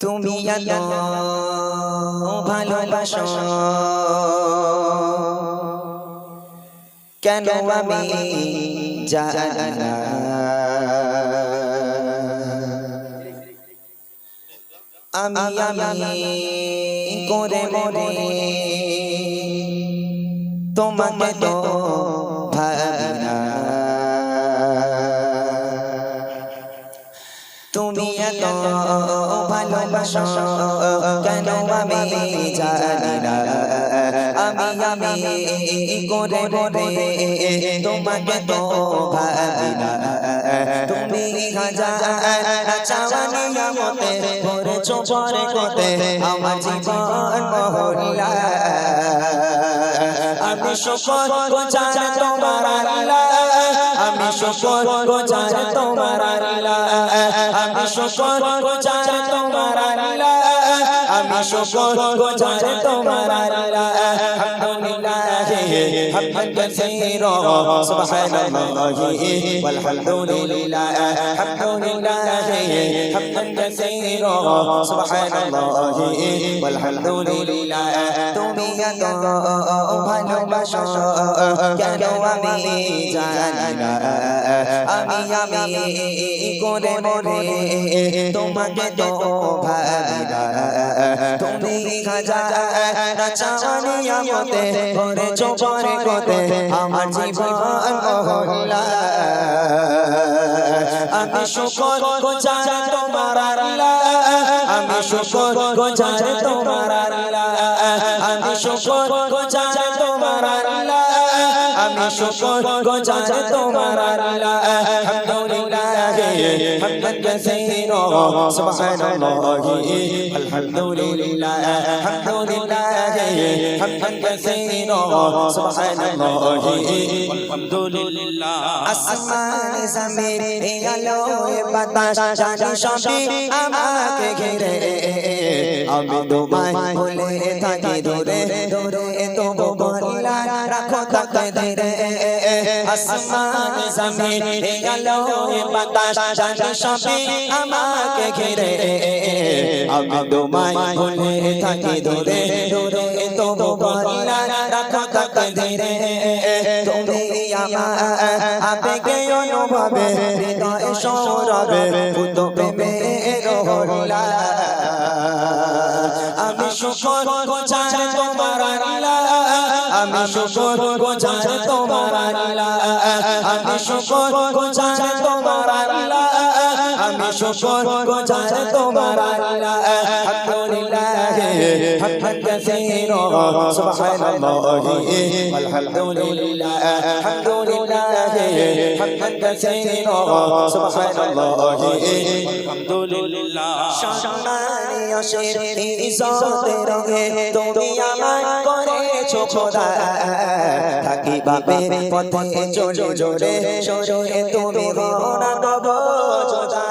তুমি এত ভালোবাসো কেন আমি জানি না। আমি করে মরে তোমাকে তো ভাবি না। তুমি এত ভালোবাসো কেন আমি জানি না। আমি করে মরে তোমাকে তো ভাবি না। তুমি হাজার চাওয়া নিয়ামতে ভরেছো বরকতে আমার জীবন মহল্লা। আমি শুকর গুজার তোমার আল্লাহ, আমি শুকর গুজার তোমার আল্লাহ, আমি শুকর গুজার তোমার আল্লাহ, আমি শুকর গুজার তোমার আল্লাহ। আলহামদুলিল্লাহ হামদান কাসীরা সুবহানাল্লাহি ওয়ালহামদুলিল্লাহ, আলহামদুলিল্লাহ হামদান কাসীরা সুবহানাল্লাহি ওয়ালহামদুলিল্লাহ। তুমি এত ভালোবাসো কেন আমি জানি না। আমি করে মরে তোমাকে তো ভাবি না। তুমি হাজার চাওয়া নিয়ামতে ভরেছো বরকতে আমার জীবন মহল্লা। আমি শুকর গুজার তোমার আল্লাহ, আমি শুকর গুজার তোমার আল্লাহ, আমি শুকর গুজার তোমার আল্লাহ, আমি শুকর গুজার তোমার আল্লাহ। আলহামদুলিল্লাহ হামদান কাসীরা সুবহানাল্লাহি আলহামদুলিল্লাহ, আলহামদুলিল্লাহ হামদান কাসীরা সুবহানাল্লাহি আলহামদুলিল্লাহ। আসমান জমিন আলো বাতাস জানি সবই আমাকে ঘিরে, আমি তোমায় ভুলে থাকি দূরে দূরে তবু বলা রাখো তাকে ধীরে। আসমান জমিন আলো বাতাস জানি সবই আমাকে ঘিরে, আমি তোমায় ভুলে থাকি দূরে দূরে তবু বলা রাখো তাকে ধীরে। তুমি আমার আবেগে অনুভবে হৃদয় সৌরভে পুত প্রেমের হল্লা। আমি শুকর গুজার তোমার আল্লাহ, আমি শুকর গুজার তোমার আল্লাহ, আমি শুকর গুজার তোমার আল্লাহ, আমি শুকর গুজার তোমার আল্লাহ। আলহামদুলিল্লাহ হামদান কাসীরা সুবহানাল্লাহি আলহামদুলিল্লাহ, আলহামদুলিল্লাহ হামদান কাসীরা সুবহানাল্লাহি আলহামদুলিল্লাহ। সম্মানীয় শের ইজ্জতের রঙে তুমি আমায় করেছো খোদা, থাকি বাপের পথে চলে জোরে সরে তুমি গোনা দেব যোদা।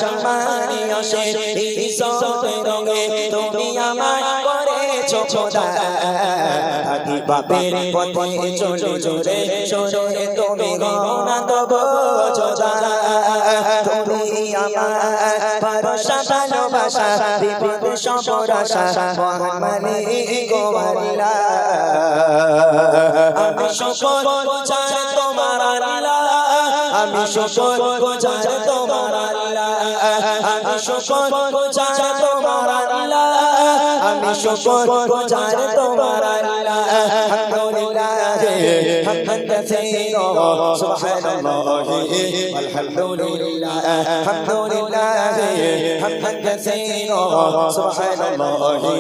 সম্মানীয় শের ইজ্জতের রঙে তুমি আমায় করেছো খোদা, থাকি বাপের পথে চলে জোরে সরে তুমি গোনা দেব যোদা। তুমি আমার ভরসা ভালোবাসা বিপদ সবর আশা মহান মালিক আল্লাহ। আমি শুকর গুজার তোমার আল্লাহ, আমি শুকর গুজার তোমার আল্লাহ, আমি শুকর গুজার তোমার আল্লাহ, আমি শুকর গুজার তোমার আল্লাহ। আলহামদুলিল্লাহ হামদান কাসীরা সুবহানাল্লাহি আলহামদুলিল্লাহ, আলহামদুলিল্লাহ হামদান কাসীরা সুবহানাল্লাহি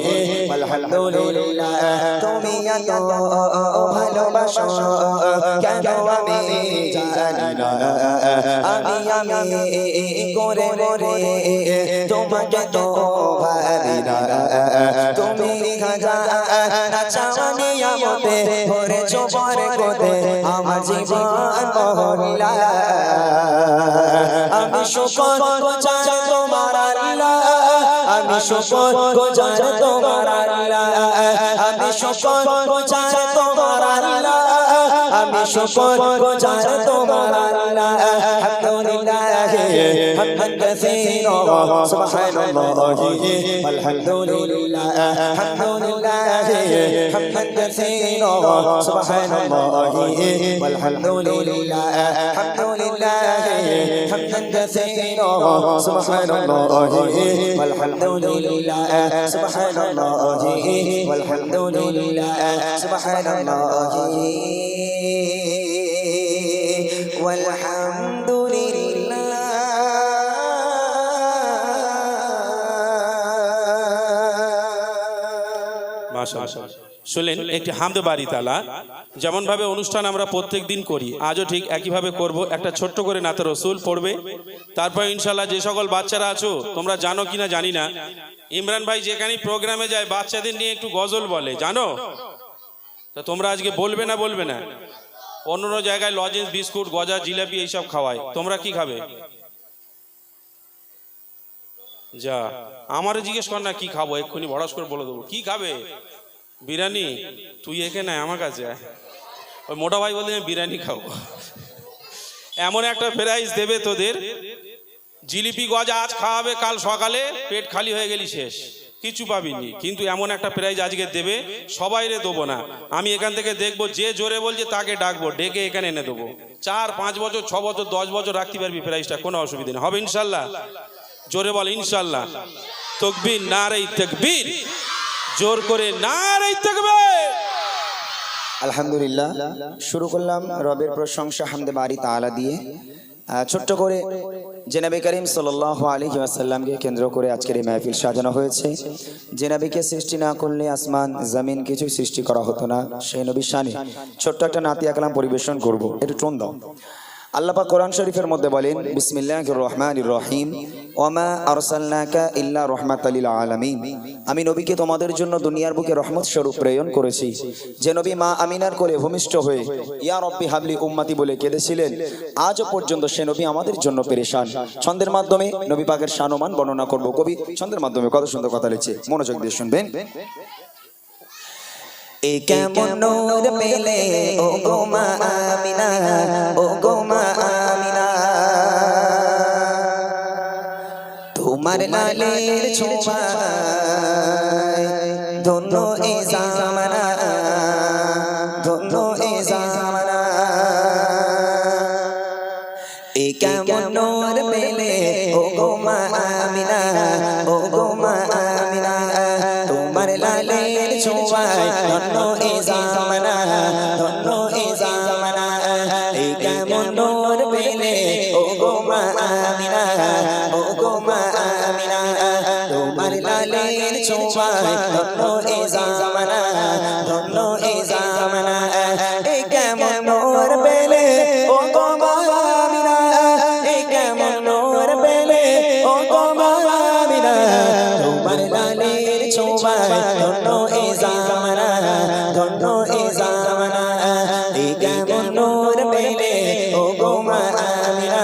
আলহামদুলিল্লাহ। তুমি এত ভালোবাসো কেন আমি জানি না। আমি করে মরে তোমাকে তো ভাবি না। তুমি হাজার চাওয়া নিয়ামতে ভরেছো বরকতে আমার জীবন মহল্লা। আমি শুকর গুজার তোমার আল্লাহ, আমি শুকর গুজার তোমার আল্লাহ, আমি শুকর গুজার তোমার আল্লাহ, আমি শুকর গুজার তোমার আল্লাহ আলহামদুলিল্লাহ হামদান কাসীরা সুবহানাল্লাহি আলহামদুলিল্লাহ আলহামদুলিল্লাহ হামদান কাসীরা সুবহানাল্লাহি আলহামদুলিল্লাহ আলহামদুলিল্লাহ হামদান কাসীরা সুবহানাল্লাহি আলহামদুলিল্লাহ সুবহানাল্লাহি আলহামদুলিল্লাহ সুবহানাল্লাহি walhamdulillah মাশাআল্লাহ শুনলেন একটি হামদে বাড়ি তালা যেমন ভাবে অনুষ্ঠান আমরা প্রত্যেক দিন করি আজও ঠিক একই ভাবে করব একটা ছোট্ট করে নাতে রসুল পড়বে তারপর ইনশাআল্লাহ যে সকল বাচ্চারা আছো তোমরা জানো কিনা জানি না ইমরান ভাই যেখানে প্রোগ্রামে যায় বাচ্চাদের নিয়ে একটু গজল বলে জানো তো তোমরা আজকে বলবে না অন্য জায়গায় লজেন্স বিস্কুট গজা জিলাপি এইসব খাওয়ায় তোমরা কি খাবে যা আমারও জিজ্ঞেস কর না কি খাবো এক্ষুনি ভরস করে বলে দেবো কি খাবে বিরিয়ানি তুই এখানে আমার কাছে ওই মোটা ভাই বলে বিরিয়ানি খাবো এমন একটা প্রাইজ দেবে তোদের জিলিপি গজা আজ খাওয়াবে কাল সকালে পেট খালি হয়ে গেলি শেষ কিছু পাবিনি কিন্তু এমন একটা প্রাইজ আজকে দেবে সবাইরে দেবো না আমি এখান থেকে দেখবো যে জোরে বলছে তাকে ডাকবো ডেকে এখানে এনে দেবো 4-5 বছর 6 বছর 10 বছর রাখতে পারবি প্রাইজটা কোনো অসুবিধা নেই হবে ইনশাল্লাহ জোরে বল ইনশাল্লাহ তাকবীর নারে তাকবীর জোর করে নারে তাকবীর আলহামদুলিল্লাহ শুরু করলাম রবের প্রশংসা হামদে বারি তাআলা দিয়ে ছোট্ট করে জনাবে করিম সাল্লাল্লাহু আলাইহি ওয়াসাল্লামকে কেন্দ্র করে আজকের এই মাহফিল সাজানো হয়েছে যে নবীকে সৃষ্টি না করলে আসমান জমিন কিছু সৃষ্টি করা হতো না সেই নবীর শানে ছোট্ট একটা নাতিয়া কালাম পরিবেশন করব একটু টোন দাও আল্লাহ পাক কোরআন শরীফের মধ্যে বলেন বিসমিল্লাহির রহমানির রহিম ওয়ামা আরসালনাকা ইল্লা রাহমাতাল লিল আলামিন আমি নবীকে তোমাদের জন্য দুনিয়ার বুকে রহমত স্বরূপ প্রেরণ করেছি যে নবী মা আমিনার কোলে ভূমিষ্ঠ হয়ে ইয়া রব্বি হাবলি উম্মতি বলে কেঁদেছিলেন আজও পর্যন্ত সে নবী আমাদের জন্য পেরেশান ছন্দের মাধ্যমে নবী পাকের শানমান বর্ণনা করব কবি ছন্দের মাধ্যমে কত সুন্দর কথা লিখছে মনোযোগ দিয়ে শুনবেন এ কেমন নূর পেলে ও গো মা আমিনা ও গো মা আমিনা তোমার লালের ছোঁয়ায় ধন্য এ জামানা ধন্য এ জামানা এ কেমন নূর পেলে ও গো মা আমিনা ও গো মা আমিনা তোমার লালের ছোঁয়ায় ধন্য এ জামানা ধন্য এ জামানা এই কেমন নূর পেলে ও গো মা আমিনা ও গো মা আমিনা তোমার লালের ছোঁয়ায় ধন্য এ জামানা ধন্য এ জামানা এই কেমন নূর পেলে ও গো মা আমিনা এই কেমন নূর পেলে ও গো মা আমিনা তোমার লালের ছোঁয়ায় ধন্য এ জামানা ধন্য এ জামানা এই কেমন নূর পেলে ও গো মা আমিনা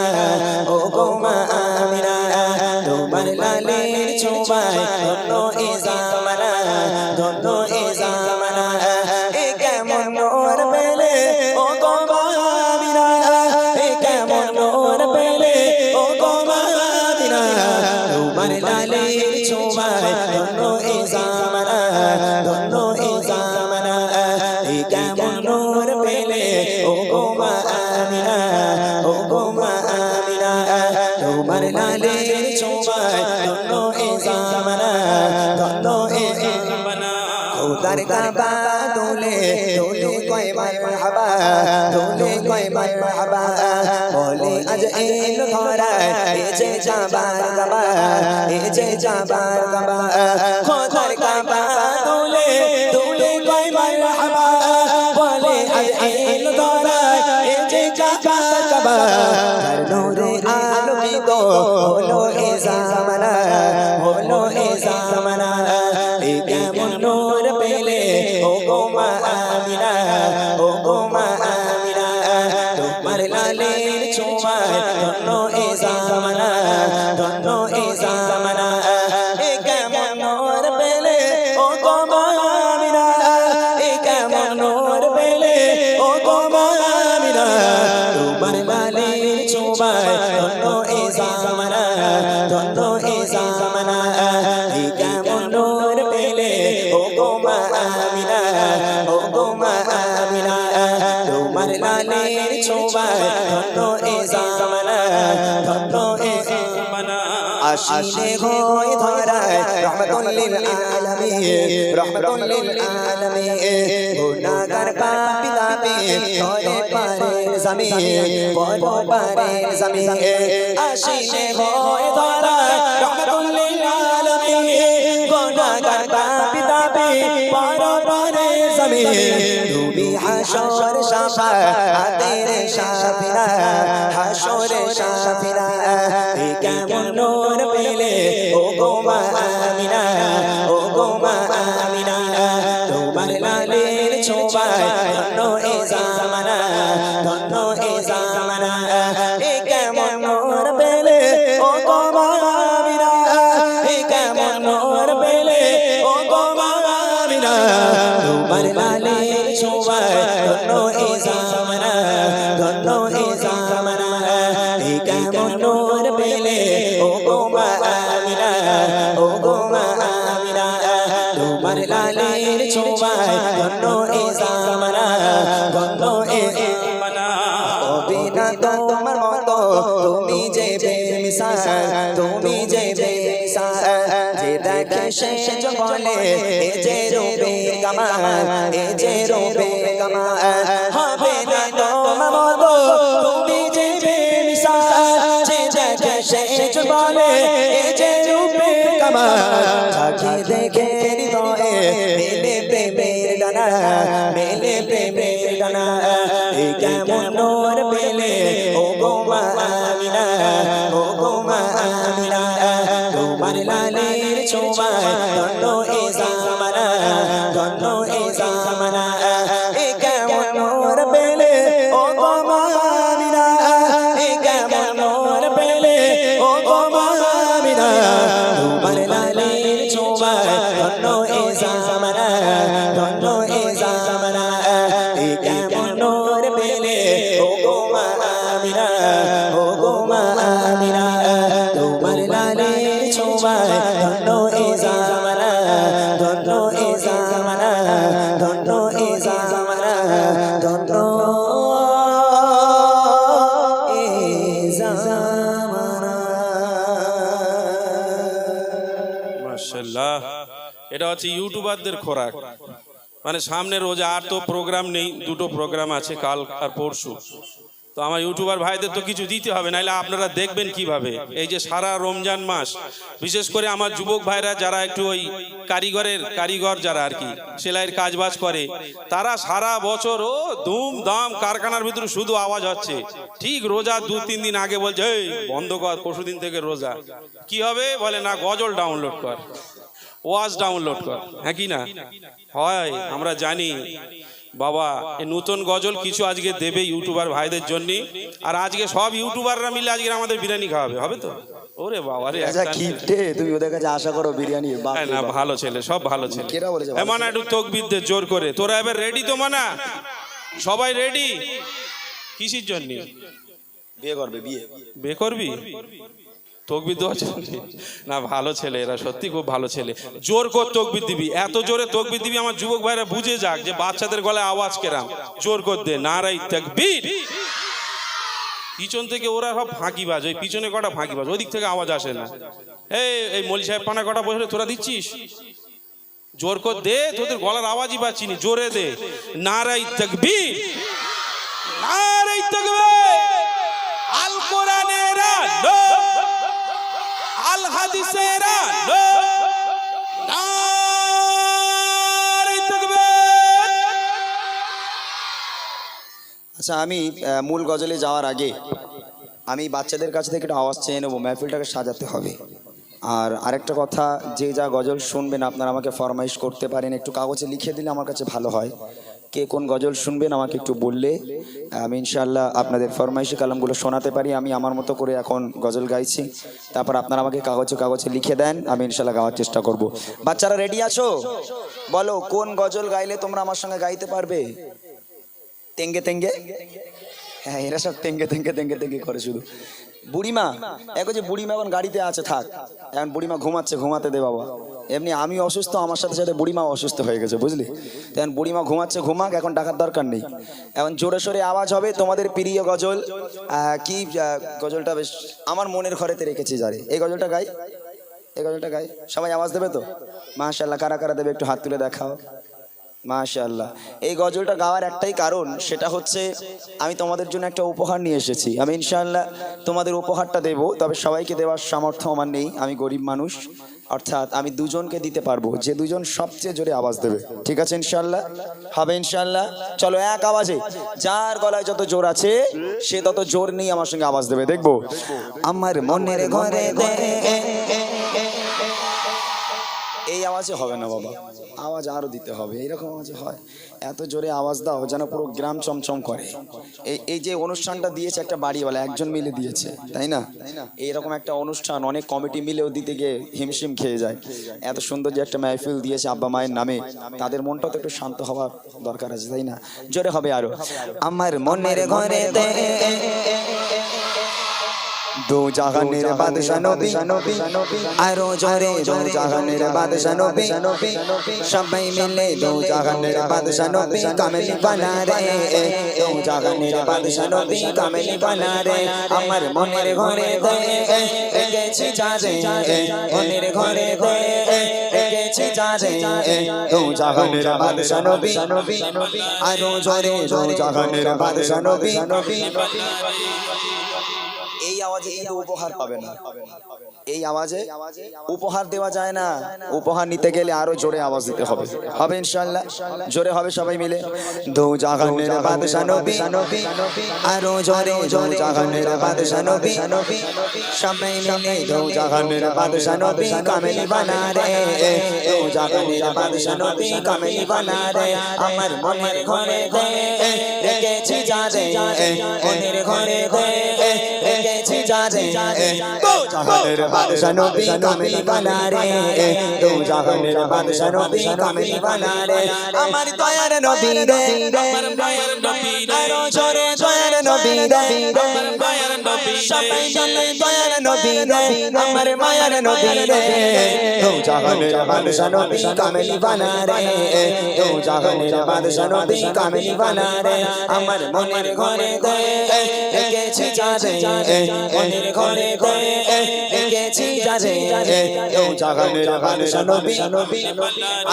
ও গো মা আমিনা তোমার লালের ছোঁয়ায় ধন্য এ জামানা ধন্য এ জামানা এই কেমন নূর পেলে ও গো মা আমিনা এই কেমন নূর পেলে ও গো মা আমিনা তোমার লালের ছোঁয়ায় ধন্য এ জামানা ধন্য এ জামানা এই কেমন নূর পেলে ও গো মা আমিনা ও গো মা আমিনা তোমার লালের ছোঁয়ায় ধন্য এ জামানা ধন্য এ জামানা খোদার কাবা দোলে দোলে কয় মারহাবা দোলে কয় মারহাবা বলে আজ এলো ধরায় এ যে যাবার কাবা এ যে যাবার কাবা খোদার কাবা দোলে দোলে কয় মারহাবা বলে আজ এলো ধরায় এ যে যাবার কাবা তার নূরে আলোকিত হলো এ জামানা হলো এ জামানা এই কেমন নূর পেলে ও গো মা আমিনা ও গো মা আমিনা তোমার লালের ছোঁয়ায় ধন্য এ জামানা ধন্য এ জামানা এই কেমন নূর পেলে ও গো মা আমিনা এই কেমন নূর পেলে ও গো মা আসিলে হয় ধরায় রহমাতুল লিল আলামিন রহমাতুল লিল আলামিন গুনাহগার পাপী তাপী করে পারের জমিন বড় পারের জমিন আসিলে হয় ধরায় রহমাতুল লিল আলামিন গুনাহগার পাপী তাপী বড় পারের জমিন তুমি হাসর শাফাআতের শাফিরা হাসর শাফিরা কেমন নূর পেলে ও গো মা আমিনা ও গো মা আমিনা তোমার লালের ছোঁয়ায় ধন্য এ জামানা ধন্য এ জামানা কেমন নূর পেলে ও গো মা আমিনা কেমন নূর পেলে ও গো মা আমিনা তোমার লালের ছোঁয়ায় ধন্য এ জামানা ধন্য এ জামানা কেমন নূর পেলে ও গো মা আমিনা ও গো মা আমিনা তোমার লালের ছোঁয়ায় ধন্য এ জামানা ধন্য এ জামানা অবিনা তোমার মতো তুমি যে বেমিসাল তুমি যে বেমিসাল যে দেখে সে যে বলে এ যে রূপে কামাল এ যে রূপে কামাল হবে না তোমার মতো তুমি যে বেমিসাল যে দেখে সে যে বলে এ যে রূপে কামাল যাকে দেখে হৃদয়ে মেলে প্রেমের ডানা মেলে প্রেমের ডানা কেমন নূর পেলে ও গো মা আমিনা ও গো মা আমিনা তোমার লালের ছোঁয়ায় ধন্য এ জামানা ধন্য এ জামানা কেমন নূর পেলে ও গো মা আমিনা কেমন নূর পেলে ও গো মা আমিনা তোমার লালের ছোঁয়ায় ধন্য এ জামানা ধন্য এ জামানা কেমন নূর পেলে ও গো মা আমিনা ও গো মা আমিনা তোমার লালের ছোঁয়ায় ধন্য এ জামানা ধন্য এ জামানা ধন্য এ জামানা ধন্য এ জামানা। মাশাআল্লাহ, এটা হচ্ছে ইউটিউবারদের খোরাক। মানে সামনে রোজা আর তো প্রোগ্রাম নেই, দুটো প্রোগ্রাম আছে কাল আর পরশু। তো আমার ইউটিউবার ভাইদের তো কিছু দিতে হবে, নাহলে আপনারা দেখবেন কিভাবে? এই যে সারা রমজান মাস, বিশেষ করে আমার যুবক ভাইরা যারা একটু ওই কারিগর যারা আর কি সেলাইয়ের কাজবাজ করে, তারা সারা বছর ও ধুমধাম কারখানার ভিতরে শুধু আওয়াজ হচ্ছে। ঠিক রোজা 2-3 দিন আগে বলছে এই বন্ধ কর, পরশুদিন থেকে রোজা। কি হবে বলে, না গজল ডাউনলোড কর, ওয়াজ ডাউনলোড কর। হ্যাঁ কি না হয়? আমরা জানি বাবা এই নতুন গজল কিছু আজকে দেবে ইউটিউবার ভাইদের জন্য। আর আজকে সব ইউটিউবাররা মিলে আজকে আমাদের বিরিয়ানি খাওয়াবে, হবে তো? ওরে বাবা রে, আচ্ছা কিপটে তুমি ওদের কাছে আশা করো বিরিয়ানি? না ভালো ছেলে, সব ভালো ছেলে। কেরা বলেছে মানা একটু তকবীর দে জোর করে। তোরা এবার রেডি তো? মানা সবাই রেডি? কিসের জন্য বিয়ে করবে? বিয়ে করবি? তকবীর দেওয়া না, ভালো ছেলে এরা, সত্যি খুব ভালো ছেলে। জোর কর তকবীর দিবি, এত জোরে তকবীর দিবি আমার যুবক ভাইরা বুঝে যাক যে বাচ্চাদের গলায় আওয়াজ কেরাম। জোর কর দে নারাই তাকবীর। পিছন থেকে ওরা সব ফাঁকিবাজ, ওই পিছনে কটা ফাঁকিবাজ, ওই দিক থেকে আওয়াজ আসে না। এই মলি সাহেব পানা কটা বসে তোরা দিচ্ছিস? জোর কর দে, তোদের গলার আওয়াজই পাচ্ছি নি, জোরে দে নারাই তাকবীর নারাই তাকবীর। আল কোরআনের আলো, আল হাদিসের আলো, নারাই তাকবীর। আচ্ছা আমি মূল গজলে যাওয়ার আগে আমি বাচ্চাদের কাছ থেকে একটু আওয়াজ চেয়ে নেবো, মেহফিলটাকে সাজাতে হবে। আর আরেকটা কথা, যে যা গজল শুনবেন আপনারা আমাকে ফরমাইশ করতে পারেন, একটু কাগজে লিখে দিলে আমার কাছে ভালো হয়। কে কোন গজল শুনবেন আমাকে একটু বললে আমি ইনশাআল্লাহ আপনাদের ফরমাইশি কালামগুলো শোনাতে পারি। আমি আমার মতো করে এখন গজল গাইছি, তারপর আপনারা আমাকে কাগজে লিখে দেন, আমি ইনশাআল্লাহ গাওয়ার চেষ্টা করব। বাচ্চারা রেডি আছো? বলো কোন গজল গাইলে তোমরা আমার সঙ্গে গাইতে পারবে? তেঙ্গে তেঙ্গে, হ্যাঁ এরা সব তেঙ্গে তেঙ্গে তেঙ্গে তেঙ্গে করে শুধু। বুড়িমা, এখন যে বুড়িমা এখন গাড়িতে আছে, থাক, এখন বুড়িমা ঘুমাচ্ছে, ঘুমাতে দে বাবা। এমনি আমি অসুস্থ, আমার সাথে সাথে বুড়িমাও অসুস্থ হয়ে গেছে, বুঝলি? তেমন বুড়িমা ঘুমাচ্ছে, ঘুমাক, এখন ডাকার দরকার নেই। এখন জোরে সোরে আওয়াজ হবে তোমাদের প্রিয় গজল। কি গজলটা বেশ আমার মনের ঘরেতে রেখেছি যারে, এই গজলটা গাই, এই গজলটা গাই। সবাই আওয়াজ দেবে তো? মাশাআল্লাহ, কারা কারা দেবে একটু হাত তুলে দেখাও। মাশাআল্লাহ। এই গজলটা গাওয়ার একটাই কারণ, সেটা হচ্ছে আমি তোমাদের জন্য একটা উপহার নিয়ে এসেছি। আমি ইনশাআল্লাহ তোমাদের উপহারটা দেব, তবে সবাইকে দেওয়ার সামর্থ্য আমার নেই, আমি গরিব মানুষ। অর্থাৎ আমি দুজনকে দিতে পারবো, যে দুজন সবচেয়ে জোরে আওয়াজ দেবে। ঠিক আছে ইনশাআল্লাহ? হবে ইনশাআল্লাহ? চলো এক আওয়াজে, যার গলায় যত জোর আছে সে তত জোর নিয়ে আমার সঙ্গে আওয়াজ দেবে, দেখবো। আমার মনের ঘরে দে, এই আওয়াজে হবে না বাবা, আওয়াজ আরো দিতে হবে, এইরকম আওয়াজে হয়। এত জোরে আওয়াজ দাও যেন পুরো গ্রাম চমচম করে। এই যে অনুষ্ঠানটা দিয়েছে একটা বাড়িওয়ালা, একজন মিলে দিয়েছে, তাই না? এইরকম একটা অনুষ্ঠান অনেক কমিটি মিলেও দিতে গিয়ে হিমশিম খেয়ে যায়। এত সুন্দর যে একটা মাহফিল দিয়েছে আব্বা মায়ের নামে, তাদের মনটাও তো একটু শান্ত হওয়ার দরকার আছে, তাই না? জোরে হবে আরো। আমার মনের ঘরে দে, দো জাহানের বাদশা নবী, আরো জোরে দো জাহানের বাদশা নবী, সবাই মিলে দো জাহানের বাদশা নবী কামেলি বানা রে, দো জাহানের বাদশা নবী কামেলি বানা রে। আমার মনের ঘরে দে রেখেছি যারে, মনের ঘরে দে রেখেছি যারে, দো জাহানের বাদশা নবী, আরো জোরে দো জাহানের বাদশা নবী। এই আওয়াজে কিন্তু উপহার পাবে না, এই আওয়াজে উপহার দেওয়া যায় না। উপহার নিতে গেলে আরো জোরে আওয়াজ দিতে হবে। হবে ইনশাআল্লাহ? জোরে হবে সবাই মিলে। দো জাহানের বাদশা নবী, আরো জোরে দো জাহানের বাদশা নবী, সবাই মিলে দো জাহানের বাদশা নবী কামেলি বানা রে, দো জাহানের বাদশা নবী কামেলি বানা রে। আমার মনের ঘরে দে রেখেছি যারে, মনের ঘরে দে রেখেছি যারে, দো জাহানের বাদশা নবী কামেলি বানা রে, দো জাহানের বাদশা নবী কামেলি বানা রে। আমার দয়ার নবী রে, আমার দয়ার নবী রে, আরো জোরে দয়ার নবী রে, আমার দয়ার নবী, সবাই মিলে দয়ার নবী রে, আমার মায়ার নবী রে, দো জাহানের বাদশা নবী কামেলি বানা রে, দো জাহানের বাদশা নবী কামেলি বানা রে। আমার মনের ঘরে দে রেখেছি যারে, মনের ঘরে দে রেখেছি যারে, দো জাহানের বাদশা নবী,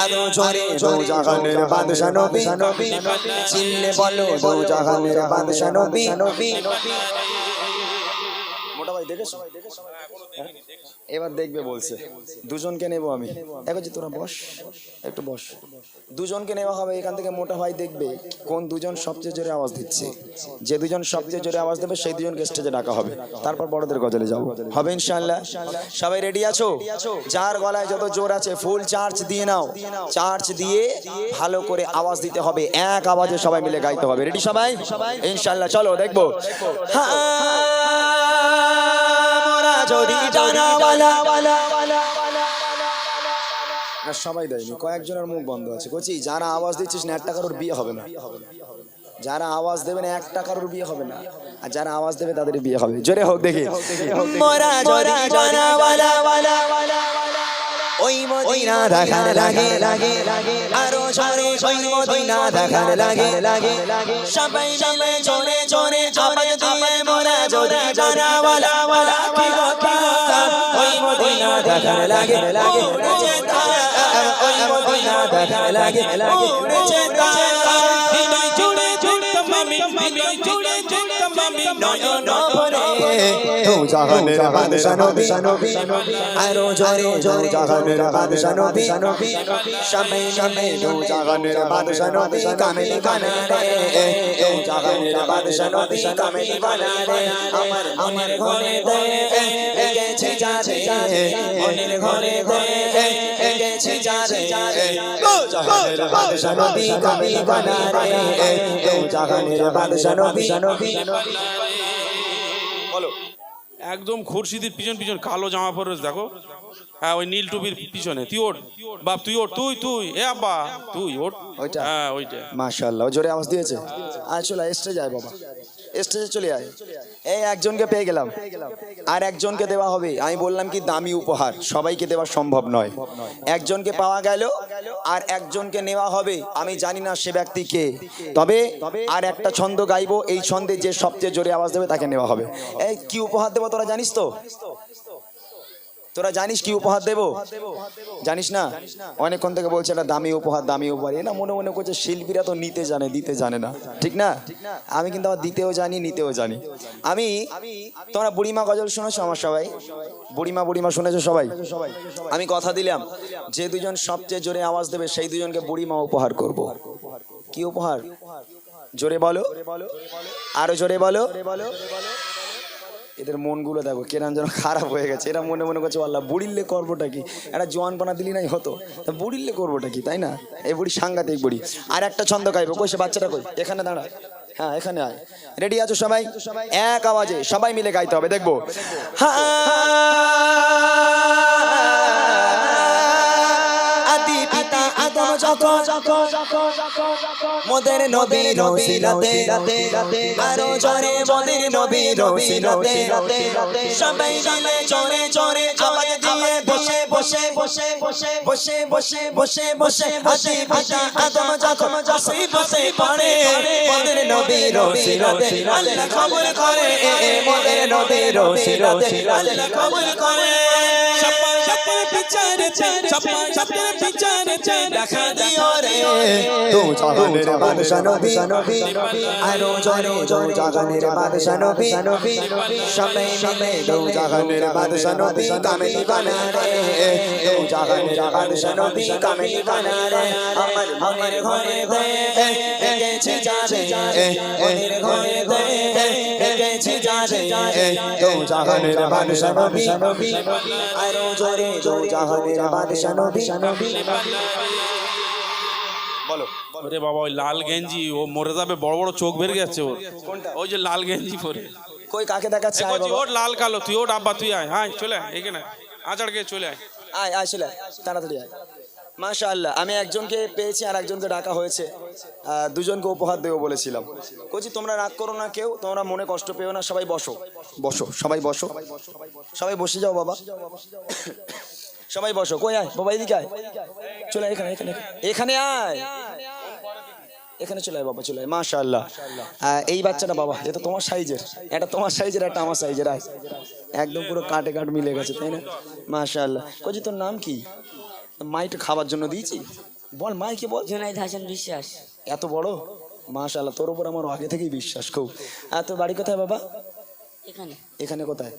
আরো জোরে দো জাহানের বাদশা নবী, চিল্লে বলো দো জাহানের বাদশা নবী। মোটা ভাই দেখেছো? এবার দেখবে বলছে, দুজনকে নেবো আমি। এখন যে তোরা বস, একটু বস, দুজনকে নেওয়া হবে এখান থেকে। মোটা ভাই দেখবে কোন দুজন সবচেয়ে জোরে আওয়াজ দিচ্ছে, যে দুজন সবচেয়ে জোরে আওয়াজ দেবে সেই দুজনকে স্টেজে ডাকা হবে, তারপর বড়দের গজলে যাবো। হবে ইনশাআল্লাহ? সবাই রেডি আছো? যার গলায় যত জোর আছে ফুল চার্জ দিয়ে নাও, চার্জ দিয়ে ভালো করে আওয়াজ দিতে হবে, এক আওয়াজে সবাই মিলে গাইতে হবে। রেডি সবাই? ইনশাআল্লাহ চলো দেখবো। যদি জানাওয়ালা না, সবাই দেয়নি, কয়েকজনের মুখ বন্ধ আছে। বলছি যারা আওয়াজ দিচ্ছিস না, 1 টাকার বিয়ে হবে না। যারা আওয়াজ দেবে না 1 টাকার বিয়ে হবে না, আর যারা আওয়াজ দেবে তাদের বিয়ে হবে। জোরে হোক দেখি। মোরা যদি জানাওয়ালা, ওই মদিনা দেখার লাগে, আরো জোরে ওই মদিনা দেখার লাগে, সবাই মিলে জোরে জোরে আওয়াজ দিয়ে মোরা যদি জানাওয়ালা, কি কথা ওই মদিনা দেখার লাগে, উড়েছে তারা ওই মদিনা দেখার লাগে, উড়েছে তারা হৃদয় জুড়ে জুড়ে মামি, হৃদয় জুড়ে জুড়ে মামি, নয়ন ভরে দো জাহানের বাদশা নবী, আরো জোরে দো জাহানের বাদশা নবী, সবাই মিলে দো জাহানের বাদশা নবী কামেলি বানা রে, দো জাহানের বাদশা নবী কামেলি বানা রে। আমার মনের ঘরে দে রেখেছি যারে, মনের ঘরে দে রেখেছি যারে, দো জাহানের বাদশা নবী কামেলি বানা রে, দো জাহানের বাদশা নবী। বলো। একদম খুরশিদির পিছন পিছন কালো জামা পরে দেখো, হ্যাঁ ওই নীল টুপির পিছনে। তুই ওঠ বাপ, তুই ওঠ, তুই এ আব্বা তুই ওঠ, ওইটা? হ্যাঁ ওইটা। মাশাআল্লাহ, জোরে আওয়াজ দিয়েছে। আয় চলে আয়, স্টেজে আয় বাবা, স্টেজে চলে আয়। এই একজনকে পেয়ে গেলাম, আর একজনকে দেওয়া হবে। আমি বললাম কি দামি উপহার সবাইকে দেওয়া সম্ভব নয়, একজনকে পাওয়া গেল আর একজনকে নেওয়া হবে। আমি জানি না সে ব্যক্তি কে, তবে আর একটা ছন্দ গাইবো, এই ছন্দে যে সবচেয়ে জোরে আওয়াজ দেবে তাকে নেওয়া হবে। এই কি উপহার দেবো তোরা জানিস তো? তোরা জানিস কি উপহার দেবো? জানিস না? অনেকক্ষণ থেকে বলছে এটা দামি উপহার, দামি উপহার। এ না মনে মনে করছে শিল্পীরা তো নিতে জানে, দিতে জানে না, ঠিক না? আমি কিন্তু আবার দিতেও জানি, নিতেও জানি। আমি, তোমরা বুড়িমা গজল শুনেছো আমার সবাই? বুড়িমা বুড়িমা শুনেছো সবাই? আমি কথা দিলাম যে দুজন সবচেয়ে জোরে আওয়াজ দেবে সেই দুজনকে বুড়িমা উপহার করব। কি উপহার? জোরে বলো, আরো জোরে বলো। এদের মনগুলো দেখো কেরাম যেন খারাপ হয়ে গেছে। এরা মনে মনে করছে আল্লাহ বুড়িলে করবোটা কি, একটা জোয়ানপনা দিলি নাই হতো, তা বুড়িলে করবোটা কি, তাই না? এই বুড়ি সাংঘাতিক বুড়ি। আর একটা ছন্দ গাইবো। কই সে বাচ্চাটা কই? এখানে দাঁড়া, হ্যাঁ এখানে আয়। রেডি আছো সবাই? এক আওয়াজে সবাই মিলে গাইতে হবে, দেখবো। আদি পিতা আদম যখন মোদের নবী রসিলাতে, আরো জোরে মোদের নবী রসিলাতে, সবাই মিলে জোরে জোরে আওয়াজ দিয়ে বসে বসে বসে বসে বসে বসে বসে বসে আদি পিতা আদম যখন বসে বসে পড়ে মোদের নবী রসিলাতে, আল্লাহ কবুল করে মোদের নবী রসিলাতে, আল্লাহ কবুল করে। দেখা দিও রে তু জাহানের বাদশা নবী, আরো জোরে জোরে জাহানের বাদশা নবী, সবাই মিলে দু জাহানের বাদশা নবী কামিনী বানা রে, দু জাহানের বাদশা নবী কামিনী বানা রে। আমার মনের ঘরে দেখেছি যারে, মনের ঘরে দেখেছি যারে, দু জাহানের বাদশা নবী, আরো জোরে জোরে জাহানের বাদশা নবী। বলো ওরে বাবা, ওই লাল গেঞ্জি, ও মরে যাবে, বড় বড় চোখ বেরিয়ে যাচ্ছে ওর। ওই যে লাল গেঞ্জি পরে, কই কাকে দেখাচ্ছে? আয় বাবা, ওর লাল কালো, তুই ওর আব্বা, তুই আয়, হ্যাঁ চলে আয় এখানে, আচারকে চলে আয়, আয় আয় চলে আয়, তাড়াতাড়ি আয়। মাশাআল্লাহ, আমি একজনকে পেয়েছি আর একজনকে ডাকা হয়েছে, দুজনকে উপহার দেবো বলেছিলাম। কইছি তোমরা রাগ করো না, কেউ তোমরা মনে কষ্ট পেও না, সবাই বসো বসো, সবাই বসো, সবাই বসে যাও বাবা, সবাই বসো। কই আয় বাবা, এদিকে আয়, চলে আয় এখানে, এখানে এখানে আয়, এখানে চলে আয় বাবা, চলে আয়। মাশাআল্লাহ, এই বাচ্চাটা বাবা, এটা তোমার সাইজের, এটা তোমার সাইজের, একটা আমার সাইজের, আয় একদম পুরো কাটে কাট মিলে গেছে, তাই না? মাশাআল্লাহ। কইছি তোর নাম কি? মাইটা খাবার জন্য দিয়েছি, বল মাইকে বল। জুনাইদ হাসান বিশ্বাস। এত বড়, মাশাআল্লাহ, তোর উপর আমার আগে থেকেই বিশ্বাস খুব। আর তোর বাড়ি কোথায় বাবা? এখানে এখানে কোথায়?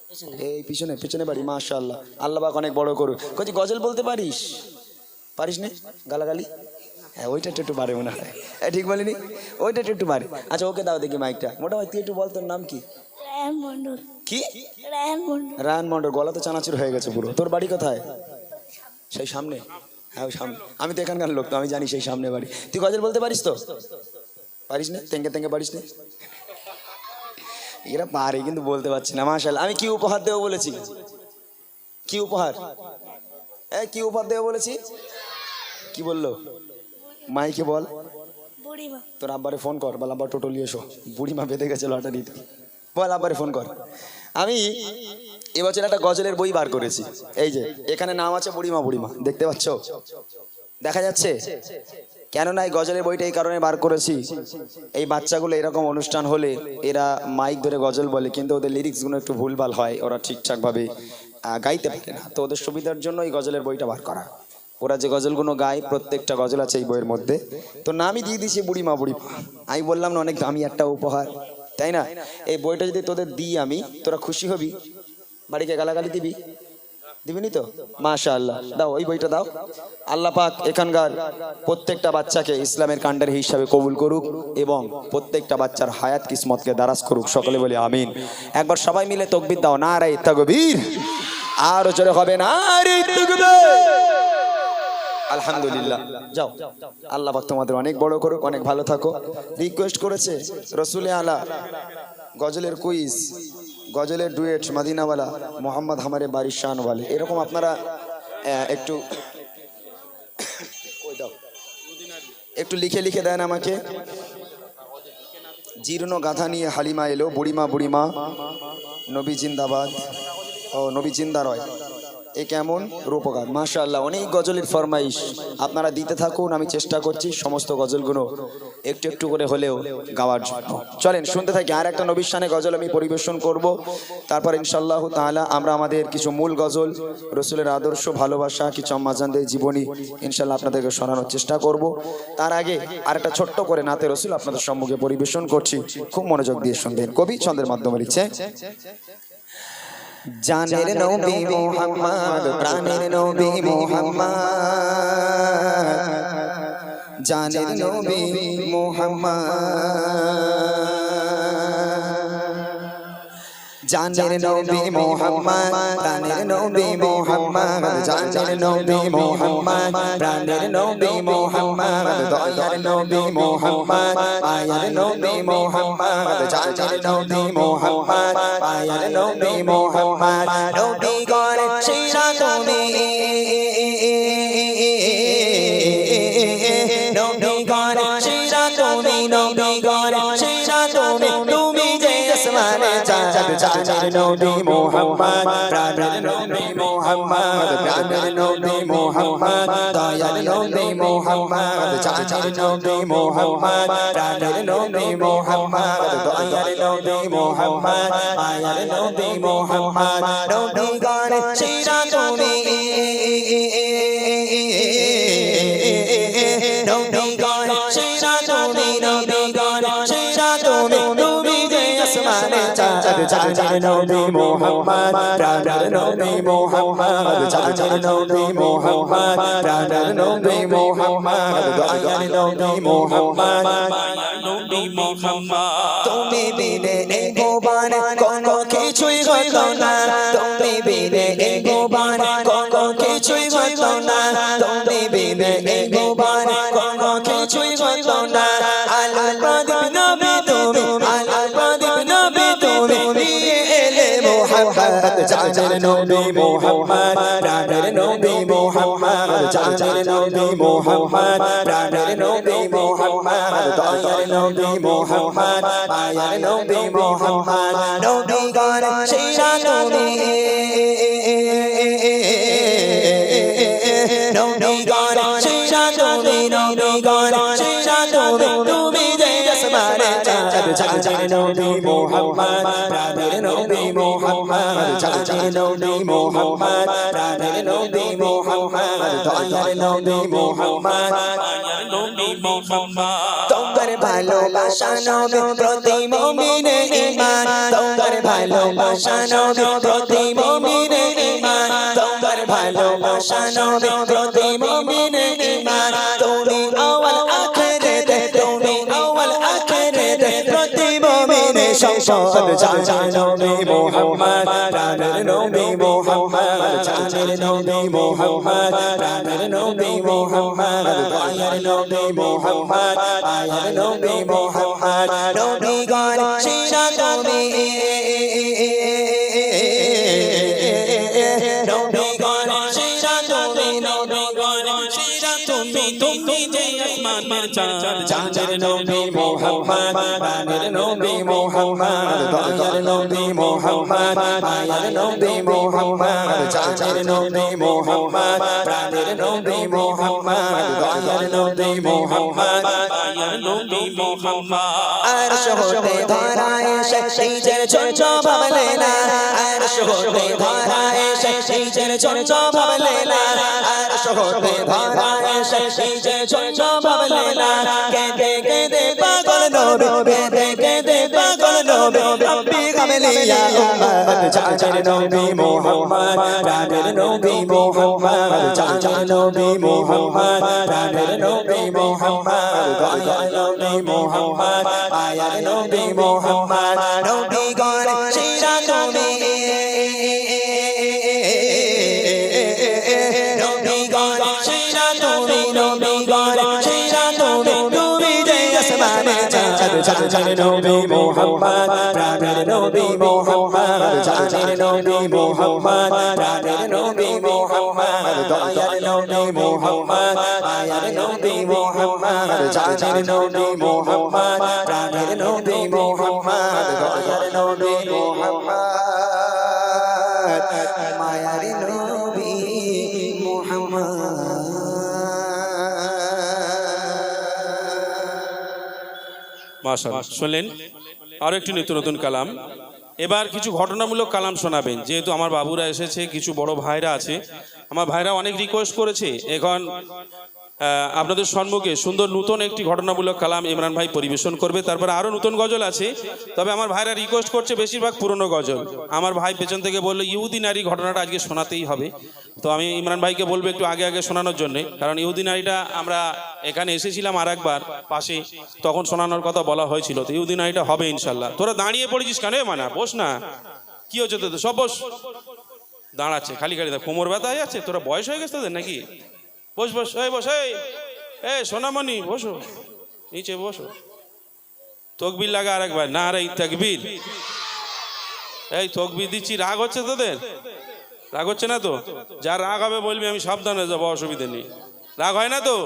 পেছনে। এই পিছনে, পিছনে বাড়ি। মাশাআল্লাহ, আল্লাহ পাক অনেক বড় করুক। কইছি গজল বলতে পারিস? পারিস না? গালাগালি, হ্যাঁ ওইটা একটু বাড়ে মনে হয়, ঠিক বলিনি? ওইটা একটু বাড়ে। আচ্ছা ওকে দাও দেখি মাইকটা। মোটামুটি তুই একটু বল তোর নাম কি? রায়হান মন্ডল। কি? রায়হান মন্ডল। রায়হান মন্ডল, গলা তো চানাচুর হয়ে গেছে পুরো। তোর বাড়ি কোথায়? সেই সামনে, হ্যাঁ ওই সামনে। আমি তো এখানকার লোক, তো আমি জানি সেই সামনে বাড়ি। তুই গজল বলতে পারিস তো? পারিস না? তেঙ্গে তেঙ্গে পারিস না? এরা পারে কিন্তু বলতে পারছি না। মাশাআল্লাহ। আমি কি উপহার দেবো বলেছি? কি উপহার? কি উপহার দেবো বলেছি? কি বললো? মাইকে বল। বুড়িমা। তোর আব্বারে ফোন কর, বল আব্বা টোটো নিয়ে এসো, বুড়িমা বেঁধে গেছে লটারিতে, বল আব্বারে ফোন কর। আমি এবছর একটা গজলের বই বার করেছি, এই যে এখানে নাম আছে বুড়িমা বুড়িমা, দেখতে পাচ্ছ? দেখা যাচ্ছে? কেননা এই গজলের বইটা এই কারণে বার করেছি, এই বাচ্চাগুলো এরকম অনুষ্ঠান হলে এরা মাইক ধরে গজল বলে, কিন্তু ওদের লিরিক্সগুলো একটু ভুলভাল হয়, ওরা ঠিকঠাকভাবে গাইতে পারে না, তো ওদের সুবিধার জন্য এই গজলের বইটা বার করা। ওরা যে গজলগুলো গায় প্রত্যেকটা গজল আছে এই বইয়ের মধ্যে, তো নামই দিয়ে দিয়েছি বুড়িমা বুড়িমা। আমি বললাম না অনেক দামি একটা উপহার, তাই না? এই বইটা যদি তোদের দিই আমি, তোরা খুশি হবি? বাড়িকে গালাগালি দিবি? দিবিনি তো? মাশাআল্লাহ, দাও ওই বইটা দাও। আল্লাহ পাক এখানকার প্রত্যেকটা বাচ্চাকে ইসলামের কাণ্ডারি হিসাবে কবুল করুক এবং প্রত্যেকটা বাচ্চার হায়াত কিসমতকে দারাজ করুক, সকলে বলি আমিন। একবার সবাই মিলে তাকবীর দাও, নারে তাকবীর, আর জোরে হবে নারে তাকবীর। আলহামদুলিল্লাহ, যাও, আল্লাহ পাক তোমাদের অনেক বড় করুক, অনেক ভালো থাকো। রিকোয়েস্ট করেছে রসুলে আলা গজলের কুইজ, গজলের ডুয়েট মদিনাওয়ালা, মোহাম্মদ হামারে বাড়ির শানওয়ালে, এরকম আপনারা একটু একটু লিখে লিখে দেন আমাকে। জীর্ণ গাথা নিয়ে হালিমা এলো, বুড়িমা বুড়িমা নবী জিন্দাবাদ ও নবী জিন্দা রয় এ কেমন রূপকার মাশাআল্লাহ অনেক গজলের ফরমাইশ আপনারা দিতে থাকুন আমি চেষ্টা করছি সমস্ত গজলগুলো একটু একটু করে হলেও গাওয়ার জন্য চলেন শুনতে থাকি আর একটা নবীর শানে গজল আমি পরিবেশন করব তারপর ইনশাআল্লাহ তাআলা আমরা আমাদের কিছু মূল গজল রাসূলের আদর্শ ভালোবাসা কিছু আম্মাজানদের জীবনী ইনশাআল্লাহ আপনাদেরকে শোনানোর চেষ্টা করব তার আগে আরেকটা ছোট্ট করে নাতে রাসূল আপনাদের সম্মুখে পরিবেশন করছি খুব মনোযোগ দিয়ে শুনবেন কবি ছন্দের মাধ্যমে লিখছে জানের নবী মুহাম্মদ প্রাণের নবী মুহাম্মদ জানের নবী মুহাম্মদ জানের নবী মুহাম্মদ প্রাণের নবী মুহাম্মদ জানের নবী মুহাম্মদ প্রাণের নবী মুহাম্মদ দয়ার নবী মুহাম্মদ আয়ার নবী মুহাম্মদ জানের নবী মুহাম্মদ আয়ার নবী মুহাম্মদ নবী গণ সেরা তুমি নবী গণ সেরা তুমি নবী গণ সেরা তুমি তুমি যে আসমানে চাঁদ জানের নবী মুহাম্মদ প্রাণের নবী মুহাম্মদ প্রাণের নবী মুহাম্মদ দয়ার নবী মুহাম্মদ জানের নবী মুহাম্মদ প্রাণের নবী মুহাম্মদ দয়ার নবী মুহাম্মদ আয়ার নবী মুহাম্মদ নবী গণ সেরা তুমি নবী গণ সেরা তুমি নবী গণ সেরা তুমি তুমি যে আসমানে চাঁদ জানের নবী মুহাম্মদ প্রাণের নবী মুহাম্মদ জানের নবী মুহাম্মদ প্রাণের নবী মুহাম্মদ দয়ার নবী মুহাম্মদ নবী মুহাম্মদ তুমি বিনে এই ভুবন কোনো কিছুই হতো না তুমি বিনে এই ভুবন কোনো কিছুই হতো না তুমি বিনে এই ভুবন কোনো কিছুই হতো না আলো প্রদীপ নবী তুমি আলো প্রদীপ নবী তুমি এলে মুহাম্মদ জানের নবী মুহাম্মদ প্রাণের নবী মুহাম্মদ জানের নবী মুহাম্মদ প্রাণের নবী মুহাম্মদ দয়ার নবী মুহাম্মদ আয়ার নবী মুহাম্মদ নবী গণ সেরা তুমি নবী গণ সেরা তুমি নবী গণ সেরা তুমি তুমি যে আসমানে চাঁদ জানের নবী মুহাম্মদ প্রাণের নবী মুহাম্মদ জানের নবী মুহাম্মদ প্রাণের নবী মুহাম্মদ দয়ার নবী মুহাম্মদ আয়ার নবী মুহাম্মদ তোমার ভালোবাসা নবী প্রতি মুমিনে ঈমান তোমার ভালোবাসা নবী প্রতি মুমিনে ঈমান তোমার ভালোবাসা নবী প্রতি মুমিনে ঈমান তুমি আওয়াল আখিরাতে তুমি আওয়াল আখিরাতে প্রতি মুমিনে সম্পদ জানের নবী মুহাম্মদ প্রাণের নবী মুহাম্মদ জানের নবী মুহাম্মদ প্রাণের নবী মুহাম্মদ দয়ার নবী মুহাম্মদ আয়ার নবী মুহাম্মদ নবী গণ সেরা তুমি নবী গণ সেরা তুমি নবী গণ সেরা তুমি তুমি যে আসমানের চাঁদ জানের নবী মুহাম্মদ প্রাণের নবী মুহাম্মদ দয়ার নবী মুহাম্মদ আয়ার নবী মুহাম্মদ জানের নবী মুহাম্মদ প্রাণের নবী মুহাম্মদ দয়ার নবী মুহাম্মদ আয়ার নবী মুহাম্মদ আরশ হতে ধরা এসে নিজের ছোট ভাবলে না আরশ হতে ধরা এসে নিজের ছোট ভাবলে না আরশ হতে ধরা এসে নিজের ছোট ভাবলে না কেঁদে কেঁদে পাগল নবী কেঁদে কেঁদে পাগল নবী রব্বি কামলিয়া উম্মত জানের নবী মুহাম্মদ প্রাণের নবী মুহাম্মদ জানের নবী মুহাম্মদ প্রাণের নবী মুহাম্মদ দয়ার নবী মুহাম্মদ আয়ার নবী মুহাম্মদ নবী গণ সেরা তুমি নবী গণ সেরা তুমি নবী গণ সেরা তুমি তুমি যে আসমানে চাঁদ জানের নবী মুহাম্মদ প্রাণের নবী মুহাম্মদ জানের নবী মুহাম্মদ প্রাণের নবী মুহাম্মদ দয়ার নবী মুহাম্মদ আয়ার নবী মুহাম্মদ জানের নবী মুহাম্মদ প্রাণের নবী মুহাম্মদ দয়ার নবী মুহাম্মদ মাশাআল্লাহ, শুনলেন আরও একটি নিত্য নতুন কালাম। এবার কিছু ঘটনামূলক কালাম শোনাবেন, যেহেতু আমার বাবুরা এসেছে, কিছু বড় ভাইরা আছে, আমার ভাইরা অনেক রিকোয়েস্ট করেছে। এখন আপনাদের সম্মুখে সুন্দর নতুন একটি ঘটনামূলক কালাম ইমরান ভাই পরিবেশন করবে, তারপরে আরও নতুন গজল আছে। তবে আমার ভাইরা রিকোয়েস্ট করছে বেশিরভাগ পুরনো গজল। আমার ভাই পেছন থেকে বললো ইহুদি নারী ঘটনাটা আজকে শোনাতেই হবে, তো আমি ইমরান ভাইকে বলবো একটু আগে আগে শোনানোর জন্যে, কারণ ইহুদি নারীটা আমরা এখানে এসেছিলাম আর একবার পাশে, তখন শোনানোর কথা বলা হয়েছিল। তো ইহুদি নারীটা হবে ইনশাল্লাহ। তোরা দাঁড়িয়ে পড়েছিস কেন? মানা বস না, কি হচ্ছে তোদের? সব বস। দাঁড়াচ্ছে খালি খালি, কোমর ব্যথা হয়ে যাচ্ছে। তোরা বয়স হয়ে গেছে তোদের নাকি? বস বস, এই বস, এই সোনামণি বসো, নিচে বসো। তকবির লাগা আর একবার, না রে তাকবীর। এই তকবির দিচ্ছি, রাগ হচ্ছে তোদের? রাগ হচ্ছে না তো? যা রাগ হবে বলবি, আমি সাবধান হয়ে যাবো, অসুবিধা নেই। রাগ হয় না তো?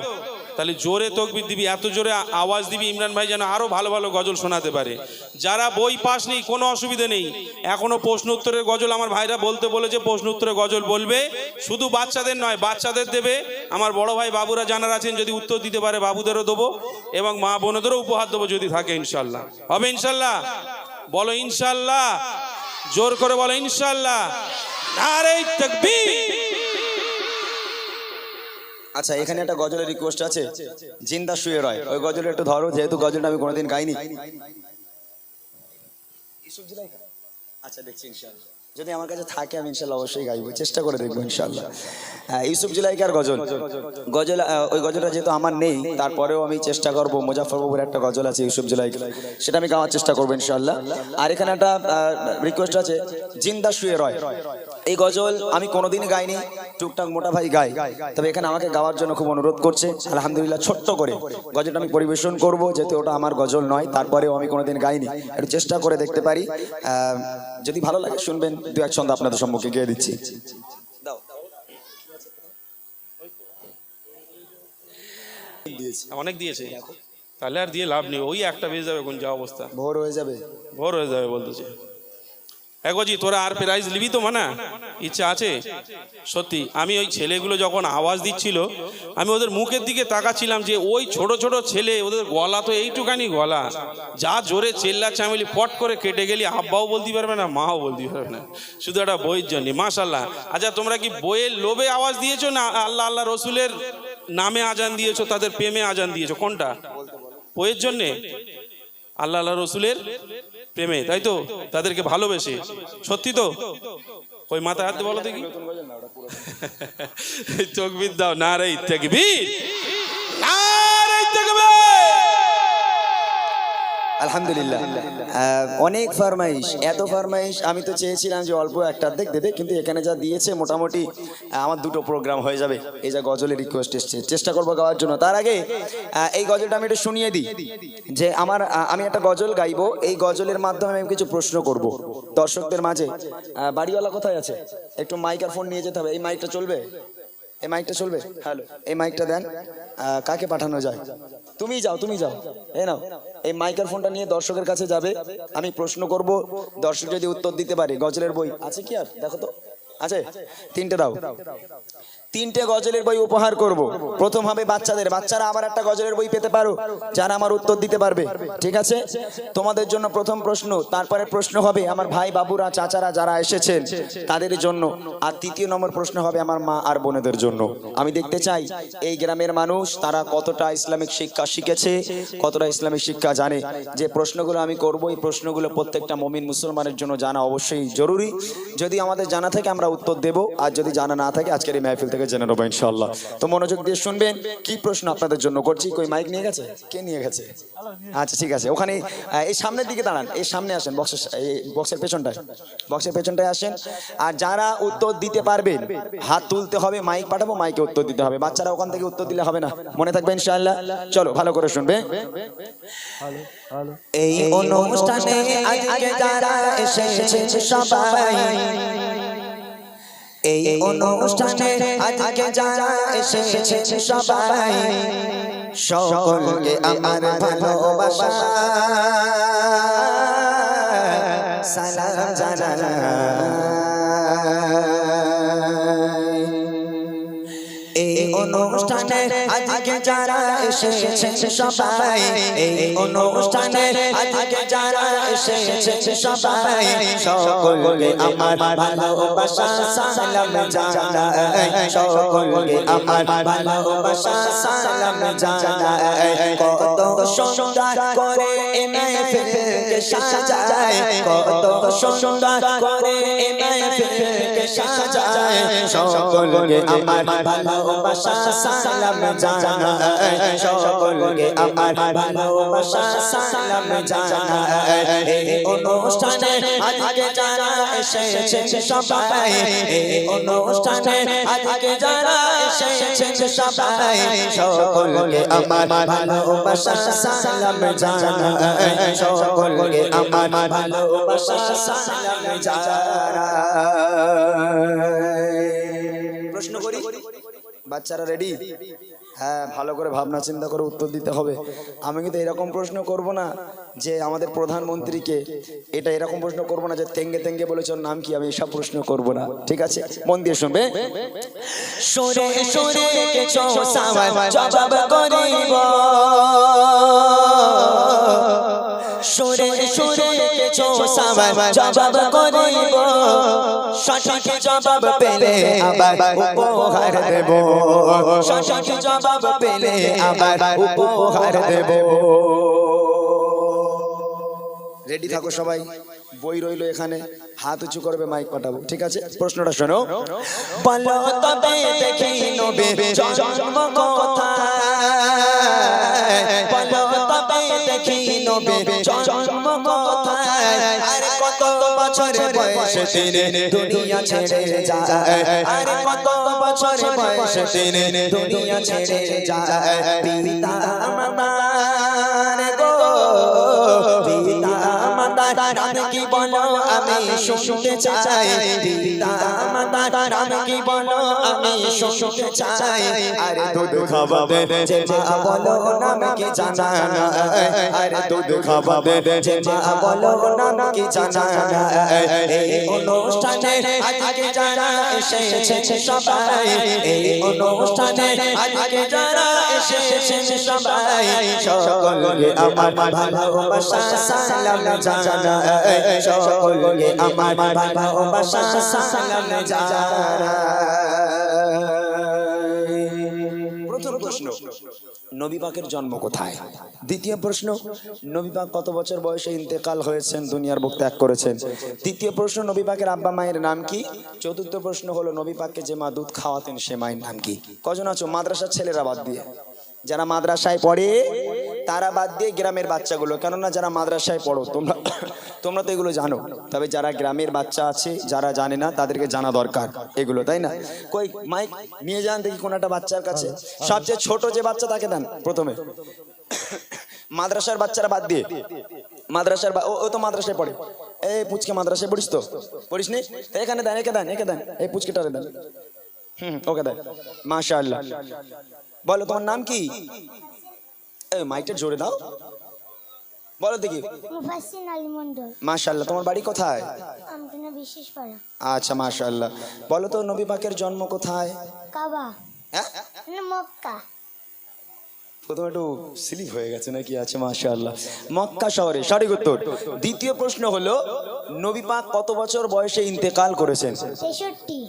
তাহলে জোরে তকবির দিবি, এত জোরে আওয়াজ দিবি ইমরান ভাই যেন আরো ভালো ভালো গজল শোনাতে পারে। যারা বই পাস নেই কোনো অসুবিধা নেই, এখনো প্রশ্ন উত্তরের গজল আমার ভাইরা বলতে বলেছে, প্রশ্ন উত্তরের গজল বলবে। শুধু বাচ্চাদের নয়, বাচ্চাদের দেবে। আমার বড় ভাই বাবুরা জানার আছেন, যদি উত্তর দিতে পারে বাবুদেরও দেবো, এবং মা বোনদেরও উপহার দেবো যদি থাকে। ইনশাল্লাহ হবে, ইনশাল্লাহ বলো ইনশাল্লাহ, জোর করে বলো ইনশাল্লাহ। নারে তাকবীর। আচ্ছা, এখানে একটা গজলের রিকোয়েস্ট আছে, জিন্দা শুয়ে রয়, ওই গজলটা একটু ধরো, যেহেতু গজলটা আমি কোনোদিন গাইনি। আচ্ছা, দেখছি ইনশাআল্লাহ, যদি আমার কাছে থাকে আমি ইনশাআল্লাহ অবশ্যই গাইবো, চেষ্টা করে দেখবো ইনশাআল্লাহ। ইউসুফ জুলাইকার গজল, ওই গজলটা যেহেতু আমার নেই, তারপরেও আমি চেষ্টা করবো। মুজাফফর বাবুর একটা গজল আছে ইউসুফ জুলাইকা, সেটা আমি গাওয়ার চেষ্টা করবো ইনশাআল্লাহ। আর এখানে একটা রিকোয়েস্ট আছে, জিন্দা শুয়ে রয়। এই গজল আমি কোনোদিনই গাইনি, টুকটাক মোটা ভাই গাই, তবে এখানে আমাকে গাওয়ার জন্য খুব অনুরোধ করছে। আলহামদুলিল্লাহ, ছোট্ট করে গজলটা আমি পরিবেশন করব, যেহেতু ওটা আমার গজল নয়, তারপরেও আমি কোনোদিন গাইনি, একটু চেষ্টা করে দেখতে পারি। যদি ভালো লাগে শুনবেন, দু এক ছন্দ আপনাদের সম্মুখে গিয়ে দিচ্ছি। অনেক দিয়েছে, তাহলে আর দিয়ে লাভ নেই, ওই একটা বেজে যাবে, কোন যা অবস্থা, ভোর হয়ে যাবে, ভোর হয়ে যাবে বলতেছে। এগোজি তোরা আর প্রাইজ নিবি তো? মানা ইচ্ছা আছে সত্যি। আমি ওই ছেলেগুলো যখন আওয়াজ দিচ্ছিল, আমি ওদের মুখের দিকে তাকাচ্ছিলাম, যে ওই ছোট ছোট ছেলে, ওদের গলা তো এইটুকানি গলা, যা জোরে চেল্লাচ্ছে, আমি পট করে কেটে গেলি, আব্বাও বলতে পারবে না, মাও বলতে পারবে না, শুধু একটা বইয়ের জন্য। মাশাল্লাহ। আচ্ছা, তোমরা কি বইয়ের লোভে আওয়াজ দিয়েছো, না আল্লাহ আল্লাহ রসুলের নামে আজান দিয়েছো, তাদের প্রেমে আজান দিয়েছো? কোনটা? বইয়ের জন্যে, আল্লাহ আল্লাহ রসুলের প্রেমে, তাই তো? তাদেরকে ভালোবেসে, সত্যি তো? ওই মাথায় হাত দিয়ে বলো দেখি, তাকবীর দাও, নারে তাকবীর, নারে তাকবীর। আলহামদুলিল্লাহ। অনেক ফরমাইশ, এত ফরমাইশ, আমি তো চেয়েছিলাম যে অল্প একটা অর্ধেক দেবে, কিন্তু এখানে যা দিয়েছে মোটামুটি আমার দুটো প্রোগ্রাম হয়ে যাবে। এই যে গজলের রিকোয়েস্ট এসছে, চেষ্টা করবো গাওয়ার জন্য। তার আগে এই গজলটা আমি একটু শুনিয়ে দিই, যে আমি একটা গজল গাইবো, এই গজলের মাধ্যমে আমি কিছু প্রশ্ন করব দর্শকদের মাঝে। বাড়িওয়ালা কোথায় আছে? একটু মাইক্রোফোন নিয়ে যেতে হবে। এই মাইকটা চলবে? এই মাইকটা চলবে? হ্যালো, এই মাইকটা দেন। কাকে পাঠানো যায়? তুমি যাও, তুমি যাও, এই নাও। এই মাইক্রোফোনটা নিয়ে দর্শকের কাছে যাবে, আমি প্রশ্ন করব, দর্শক যদি উত্তর দিতে পারে, গজলের বই আছে কি আর দেখো তো, আছে? তিনটে দাও, তিনটে গজলের বই উপহার করব। প্রথম হবে বাচ্চাদের, বাচ্চারা আবার একটা গজলের বই পেতে পারো যারা আমার উত্তর দিতে পারবে, ঠিক আছে? তোমাদের জন্য প্রথম প্রশ্ন, তারপরে প্রশ্ন হবে আমার ভাই বাবুরা চাচারা যারা এসেছেন তাদের জন্য, আর তৃতীয় নম্বর প্রশ্ন হবে আমার মা আর বোনেদের জন্য। আমি দেখতে চাই এই গ্রামের মানুষ তারা কতটা ইসলামিক শিক্ষা শিখেছে, কতটা ইসলামিক শিক্ষা জানে। যে প্রশ্নগুলো আমি করব, এই প্রশ্নগুলো প্রত্যেকটা মুমিন মুসলমানের জন্য জানা অবশ্যই জরুরি। যদি আমাদের জানা থাকে আমরা উত্তর দেব, আর যদি জানা না থাকে আজকের এই মাহফিল থেকে জেনে নেবো ইনশাআল্লাহ। তো মনোযোগ দিয়ে শুনবেন কি প্রশ্ন আপনাদের জন্য করছি। কই মাইক নিয়ে গেছে? কে নিয়ে গেছে? আচ্ছা, ঠিক আছে, ওখানে এই সামনের দিকে দাঁড়ান, এই সামনে আসেন, বক্সের পেছনটায়, বক্সের পেছনটায় আসেন। আর যারা উত্তর দিতে পারবেন হাত তুলতে হবে, মাইক পাঠাবো, মাইকে উত্তর দিতে হবে। বাচ্চারা ওখান থেকে উত্তর দিলে হবে না, মনে থাকবে ইনশাআল্লাহ। চলো ভালো করে শুনবে। এই অনুষ্ঠানে আজকে যারা এসেছে সবাই, এই অনুষ্ঠানে আজকে যারা এসেছে সবাই, সকলকে আমার ভালোবাসা সালাম জানাই। এই অনুষ্ঠানে আজকে যারা এসেছেন সবাই, এই অনুষ্ঠানে আজকে যারা এসেছেন সবাই, সকলকে আমার ভালোবাসা সালাম জানাই, সকলকে আমার ভালোবাসা সালাম জানাই। কত সুন্দর করে মেহফিলকে সাজায়, কত সুন্দর করে মেহফিলকে সাজায়, সকলকে আমার ভালোবাসা সালাম জানাই, সকলকে আমার ভালোবাসা সালাম জানাই। এই অনুষ্ঠানে আজকে যারা এসেছেন সবাই, এই অনুষ্ঠানে আজকে যারা এসেছেন সবাই, সকলকে আমার ভালোবাসা সালাম জানাই, সকলকে আমার ভালোবাসা সালাম জানাই। প্রশ্ন করি, বাচ্চারা রেডি? হ্যাঁ, ভালো করে ভাবনা চিন্তা করে উত্তর দিতে হবে। আমি কিন্তু এরকম প্রশ্ন করব না যে আমাদের প্রধানমন্ত্রীকে, এটা এরকম প্রশ্ন করব না যে তেঙ্গে তেঙ্গে বলেছ নাম কি, আমি এসব প্রশ্ন করব না, ঠিক আছে? মন দিয়ে শুনবে। সরে সরে কিছু সওয়াল জবাব করিব, সরে সরে কিছু সওয়াল জবাব করিব, সঠিক জবাব পেলে আবার উপহার দেব, সঠিক জবাব পেলে আবার উপহার দেব। রেডি থাকো সবাই, বই রইলো এখানে, হাত উঁচু করবে, মাইক পাঠাবো, ঠিক আছে? প্রশ্নটা শোনো। বলো তবে দেখি নবী জন্ম কোথায়, বলো তবে দেখি নবী জন্ম কোথায়, আর কত বছর বয়সে তিনি দুনিয়া ছেড়ে যায়, আর কত বছর বয়সে তিনি দুনিয়া ছেড়ে যায়। পিতা মাতার গো, পিতা মাতার নাম কি বলো আমি শুনতে চাই, পিতা মাতার নাম কি বলো আমি শুনতে চাই। আরে দুধ খাওয়াবে যে মা বলো নাম কি জানা না, আরে দুধ খাওয়াবে যে মা বলো নাম কি জানা না। এই অনুষ্ঠানে আজকে যারা এসেছেন সবাই, এই অনুষ্ঠানে আজকে যারা এসেছেন সবাই, সকলকে আমার ভালোবাসা সালাম জানাই, সকলকে আমার ভালোবাসা সালাম জানাই। প্রথম প্রশ্ন, নবী পাকের জন্ম কোথায়? দ্বিতীয় প্রশ্ন, নবী পাক কত বছর বয়সে ইন্তেকাল হয়েছেন, দুনিয়ার বুক ত্যাগ করেছেন? তৃতীয় প্রশ্ন, নবী পাকের আব্বা মায়ের নাম কি? চতুর্থ প্রশ্ন হলো, নবী পাককে যে মা দুধ খাওয়াতেন সে মায়ের নাম কি? কজন আছো? মাদ্রাসার ছেলেরা বাদ দিয়ে, যারা মাদ্রাসায় পড়ে তারা বাদ দিয়ে গ্রামের বাচ্চাগুলো, কেননা যারা মাদ্রাসায় পড়ো তোমরা তো এগুলো জানো, তবে যারা গ্রামের বাচ্চা আছে যারা জানে না তাদেরকে জানা দরকার এগুলো, তাই না? কই মাইক নিয়ে যান দেখি কোন একটা বাচ্চার কাছে, সবচেয়ে ছোট যে বাচ্চা তাকে দেন প্রথমে। মাদ্রাসার বাচ্চারা বাদ দিয়ে, মাদ্রাসার ও তো মাদ্রাসায় পড়ে। এই পুচকে মাদ্রাসায় পড়িস তো? পড়িস নি? এখানে দেন, একে দেন, একে দেন, এই পুচকেটারে দেন, ওকে দেন। মাশাআল্লাহ। বলো তোমার নাম কি? এই মাইকটা জোরে দাও, বলো দেখি। মুফাসসির আলী মন্ডল। মাশাআল্লাহ। তোমার বাড়ি কোথায়? আমতলা বিশেষ পাড়া। আচ্ছা মাশাআল্লাহ। বলো তো নবী পাকের জন্ম কোথায়? কাবা। হ্যাঁ, মক্কা। প্রথমে একটু স্লিপ হয়ে গেছে নাকি? আচ্ছা মাশাআল্লাহ, মক্কা শহরে, সঠিক উত্তর। দ্বিতীয় প্রশ্ন হলো, নবী পাক কত বছর বয়সে ইন্তেকাল করেছেন? 63।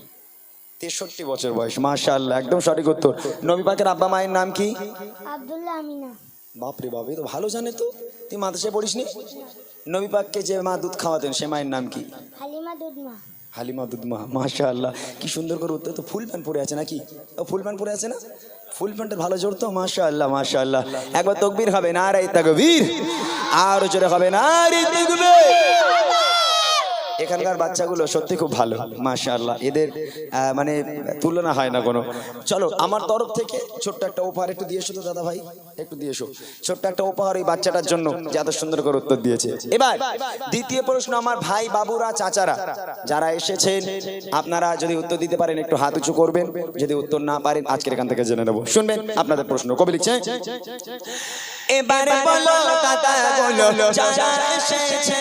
63 বছর বয়স। মাশাআল্লাহ, একদম সঠিক উত্তর। নবী পাকের আব্বা মায়ের নাম কি? আব্দুল্লাহ আমিনা। বাপরে বাপ, তো ভালো জানে তো। তুই মাদ্রাসায় পড়িস নি? নবী পাককে যে মা দুধ খাওয়াতেন সে মায়ের নাম কি? হালিমা দুধমা। হালিমা দুধমা। মাশাআল্লাহ, কি সুন্দর করে উত্তর। তো ফুল প্যান্ট পরে আছে নাকি? ও ফুল প্যান্ট পরে আছে না? ফুল প্যান্টের ভালো জোর তো। মাশাআল্লাহ মাশাআল্লাহ। একবার তাকবীর হবে, নারে তাকবীর, আর জোরে হবে নারে তাকবীর। এখানকার বাচ্চাগুলো সত্যি খুব ভালো, মাশাআল্লাহ, এদের মানে তুলনা হয় না কোনো। চলো আমার তরফ থেকে ছোট্ট একটা উপহার একটু দিয়ে এসো তো দাদা ভাই, একটু দিয়ে এসো ছোট্ট একটা উপহার এই বাচ্চাটার জন্য যে এত সুন্দর করে উত্তর দিয়েছে। এবার দ্বিতীয় প্রশ্ন, আমার ভাই বাবুরা চাচারা যারা এসেছেন, আপনারা যদি উত্তর দিতে পারেন একটু হাত উঁচু করবেন, যদি উত্তর না পারেন আজকের এখান থেকে জেনে নেব। শুনবেন আপনাদের প্রশ্ন। কবি লিখছে, এবারে বলো দাদা বলো যারা এসেছে,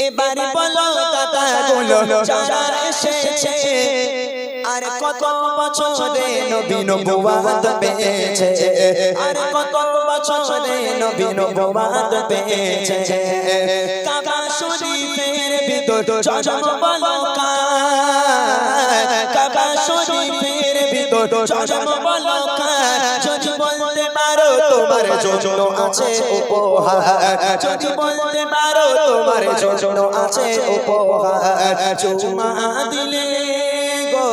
এবারে বলো দাদা বলো যারা এসেছে, কত বছরে নবী নবুয়ত পেয়েছে, আর কত বছরে নবী নবুয়ত পেয়েছে। কাবা শরীফের ভিতর জজমবলকার, কাবা শরীফের ভিতর জজমবলকার। যদি বলতে পারো তোমার জন্য আছে উপহার, যদি বলতে পারো তোমার জন্য আছে উপহার। চুমা দিলে গো,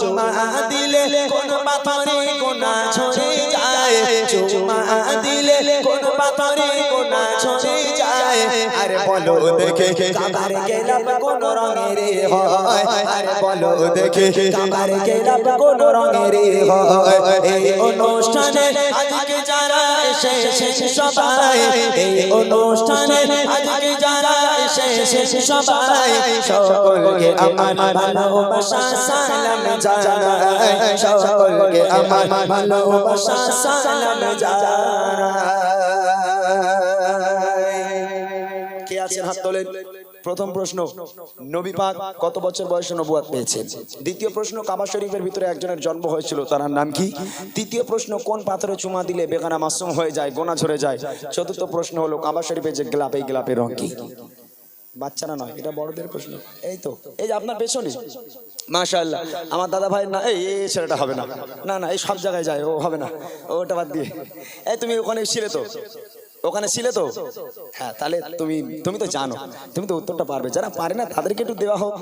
চুমা দিলে কোন পাথরে গোনা ঝরে যায়, চুমা দিলে কোন পাথরে গোনা ঝরে যায়। আরে বলো দেখে কাবার গেলাম কোন রঙের হয়, আরে বলো দেখে কাবার গেলাম কোন রঙের হয়। এই অনুষ্ঠানে আজকে যারা এসেছে সবাই, এই অনুষ্ঠানে আজকে যারা এসেছে সবাই, সকলকে আমার ভালোবাসা সালাম জানাই, সকলকে আমার ভালোবাসা সালাম জানাই। কে আছেন হাত তোলেন। প্রথম প্রশ্ন, নবী পাক কত বছর বয়সে নবুয়ত পেয়েছেন? দ্বিতীয় প্রশ্ন, কাবা শরীফের ভিতরে একজনের জন্ম হয়েছিল, তার নাম কি? তৃতীয় প্রশ্ন, কোন পাথরে চুমা দিলে বেগানা মাসুম হয়ে যায়, গোনা ঝরে যায়? চতুর্থ প্রশ্ন হলো কাবা শরীফের যে গ্লাপ, এই গ্লাপের রং কি? বাচ্চারা নয়, এটা বড়দের প্রশ্ন। এই তো, এই যে আপনার পেছনে মাশাআল্লাহ আমার দাদা ভাই না, এই ছেলেটা হবে না, না না এই সব জায়গায় যায়, ও হবে না, ওটা বাদ দিয়ে। এই তুমি ওখানে ছিলে তো, ওখানে ছিলে তো, হ্যাঁ তাহলে তুমি তো জানো, তুমি তো উত্তরটা পারবে। যারা পারে না তাদেরকে একটু দেওয়া হোক।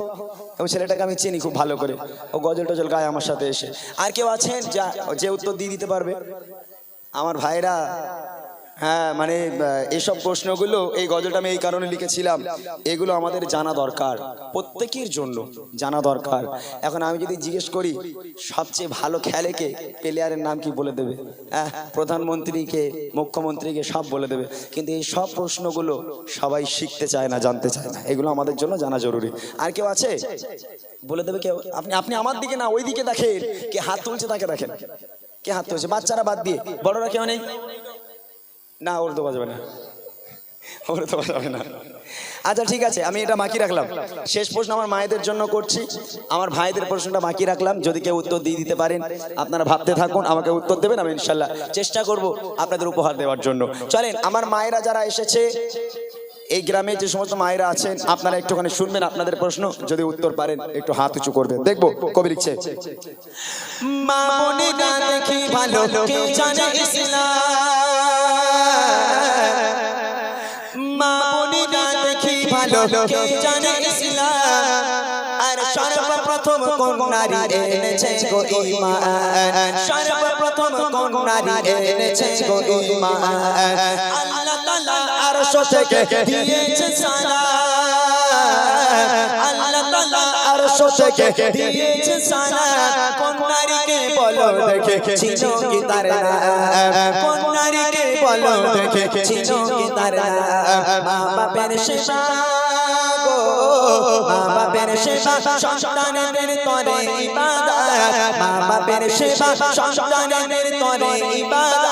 এবং ছেলেটাকে আমি চিনি খুব ভালো করে, ও গজল টজল গায় আমার সাথে এসে। আর কেউ আছেন যে উত্তর দিয়ে দিতে পারবে? আমার ভাইরা, হ্যাঁ মানে এইসব প্রশ্নগুলো, এই গজলটা আমি এই কারণে লিখেছিলাম, এগুলো আমাদের জানা দরকার, প্রত্যেকের জন্য জানা দরকার। এখন আমি যদি জিজ্ঞেস করি সবচেয়ে ভালো খেলে কে, প্লেয়ারের নাম কি বলে দেবে, হ্যাঁ প্রধানমন্ত্রীকে, মুখ্যমন্ত্রীকে সব বলে দেবে, কিন্তু এই সব প্রশ্নগুলো সবাই শিখতে চায় না, জানতে চায় না, এগুলো আমাদের জন্য জানা জরুরি। আর কেউ আছে বলে দেবে কেউ? আপনি আমার দিকে না ওই দিকে দেখেন, কে হাত তুলছে তাকে দেখেন, কে হাত তুলছে, বাচ্চারা বাদ দিয়ে, বড়রা কেউ নেই? না ওর তো বাজবে না, ওর তো বাজবে না। আচ্ছা ঠিক আছে, আমি এটা বাকি রাখলাম। শেষ প্রশ্ন আমার মায়েদের জন্য করছি, আমার ভাইদের প্রশ্নটা বাকি রাখলাম। যদি কেউ উত্তর দিয়ে দিতে পারেন আপনারা ভাবতে থাকুন, আমাকে উত্তর দেবেন, আমি ইনশাল্লাহ চেষ্টা করব আপনাদের উপহার দেওয়ার জন্য। চলেন, আমার মায়েরা যারা এসেছে, এই গ্রামে যে সমস্ত মায়েরা আছেন, আপনারা একটুখানি শুনবেন আপনাদের প্রশ্ন, যদি উত্তর পারেন একটু হাত উঁচু করবেন। দেখবো কবি লিখছে, মা বোনেরা দেখি ভালো কে জানে ইসলাম, মা বোনেরা দেখি ভালো কে জানে ইসলাম, আর সর্বপ্রথম কোন নারী এনেছে গো ঈমান, সর্বপ্রথম কোন নারী এনেছে গো ঈমান। আল্লাহ তাআলা আরশ থেকে দিয়েছে সালাম, আল্লাহ তাআলা আরশ থেকে দিয়েছে সালাম। কোন নারীকে বলো দেখে ছিল কি তার নাম, কোন নারীকে বলো দেখে ছিল কি তার নাম। মা বাপের সেবা গো, মা বাপের সেবা সন্তানের তরে ইবাদত, মা বাপের সেবা সন্তানের তরে ইবাদত।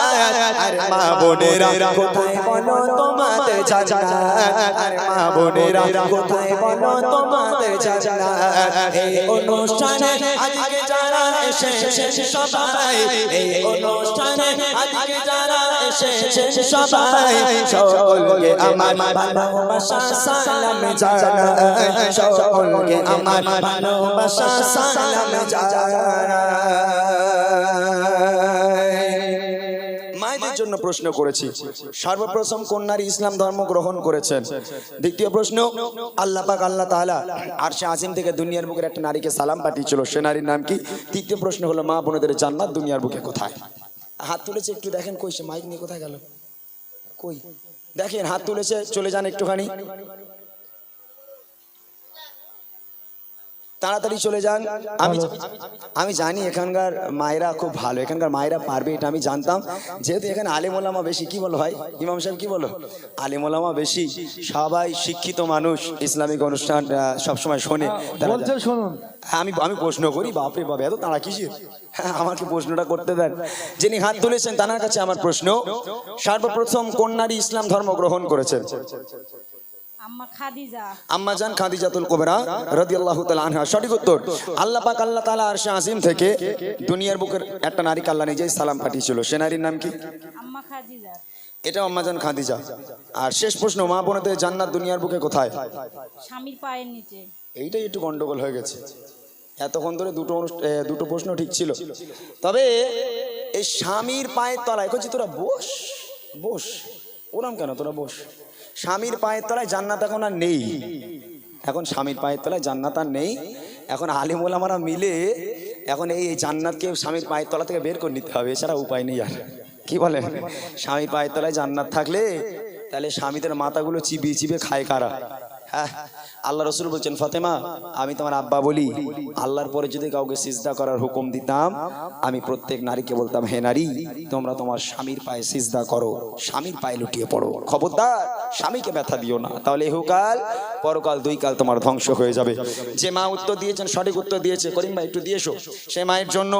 আর মা বোনেরা কোথায় বলো তোমাদের জানা, আর মা বোনেরা কোথায় বলো তোমাদের জানা। এই অনুষ্ঠানে আজকে যারা এসেছে সবাই, এই অনুষ্ঠানে আজকে যারা এসেছে সবাই, সকলকে আমার ভালোবাসা সালাম জানাই, সকলকে আমার ভালোবাসা সালাম জানাই। মায়েদের জন্য প্রশ্ন করেছি, সর্বপ্রথম কোন নারী ইসলাম ধর্ম গ্রহণ করেছেন? দ্বিতীয় প্রশ্ন, আল্লাহ পাক আল্লাহ তাআলা আরশে আজিম থেকে দুনিয়ার বুকের একটা নারীকে সালাম পাঠিয়েছিল, সে নারীর নাম কি? তৃতীয় প্রশ্ন হলো মা বোনেদের জান্নাত দুনিয়ার বুকে কোথায়? হাত তুলেছে, একটু দেখেন কই, সে মাইক নিয়ে কোথায় গেল, কই দেখেন হাত তুলেছে, চলে যান একটুখানি, তাড়াতাড়ি চলে যান। আমি জানি এখানকার মায়েরা খুব ভালো, এখানকার মায়েরা পারবে, এটা আমি জানতাম। যেহেতু এখানে আলেম ওলামা বেশি, কি বলো ভাই ইমাম সাহেব, কি বলো, আলেম ওলামা বেশি, সবাই শিক্ষিত মানুষ, ইসলামিক অনুষ্ঠান সবসময় শোনে। শুনুন, আমি প্রশ্ন করি, বাপরে বাবা এত তারা কিসের, আমাকে প্রশ্নটা করতে দেন। যিনি হাত তুলেছেন তার কাছে আমার প্রশ্ন, সর্বপ্রথম কোন নারী ইসলাম ধর্ম গ্রহণ করেছেন? আম্মা খাদিজা। আম্মা জান খাদিজাতুল কুবরা রাদিয়াল্লাহু তাআলা আনহা। সঠিক উত্তর। আল্লাহ পাক আল্লাহ তাআলা আরশে আজিম থেকে দুনিয়ার বুকের একটা নারীকে আল্লাহ নিজেই সালাম পাঠিয়েছিল। সে নারীর নাম কি? আম্মা খাদিজা। এটা আম্মা জান খাদিজা। আর শেষ প্রশ্ন, মা বোনদের জান্নাত দুনিয়ার বুকে কোথায়? স্বামীর পায়ের নিচে। এইটাই একটু গন্ডগোল হয়ে গেছে। এতক্ষণ ধরে দুটো প্রশ্ন ঠিক ছিল, তবে এই স্বামীর পায়ের তলায় কইছি তোরা বস বস, ওরম কেন তোরা বস। স্বামীর পায়ের তলায় জান্নাত এখন আর নেই। এখন স্বামীর পায়ের তলায় জান্নাত আর নেই। এখন আলিম ওলামারা মিলে এখন এই জান্নাতকে স্বামীর পায়ের তলা থেকে বের করে নিতে হবে, এছাড়া উপায় নেই আর। কি বলেন? স্বামীর পায়ের তলায় জান্নাত থাকলে তাহলে স্বামীদের মাথাগুলো চিবিয়ে চিবিয়ে খায় কারা? হ্যাঁ, আল্লাহ রসুল বলছেন, ফাতেমা আমি তোমার আব্বা বলি, আল্লাহর পরে যদি কাউকে সিজদা করার হুকুম দিতাম, আমি প্রত্যেক নারীকে বলতাম, হে নারী তোমরা তোমার স্বামীর পায়ে সিজদা করো, স্বামীর পায়ে লুটিয়ে পড়ো। খবরদার স্বামীকে ব্যথা দিও না, তাহলে ইহকাল পরকাল দুই কাল তোমার ধ্বংস হয়ে যাবে। যে মা উত্তর দিয়েছেন, সঠিক উত্তর দিয়েছে, করিম ভাই একটু দিয়েছো, সেই মায়ের জন্য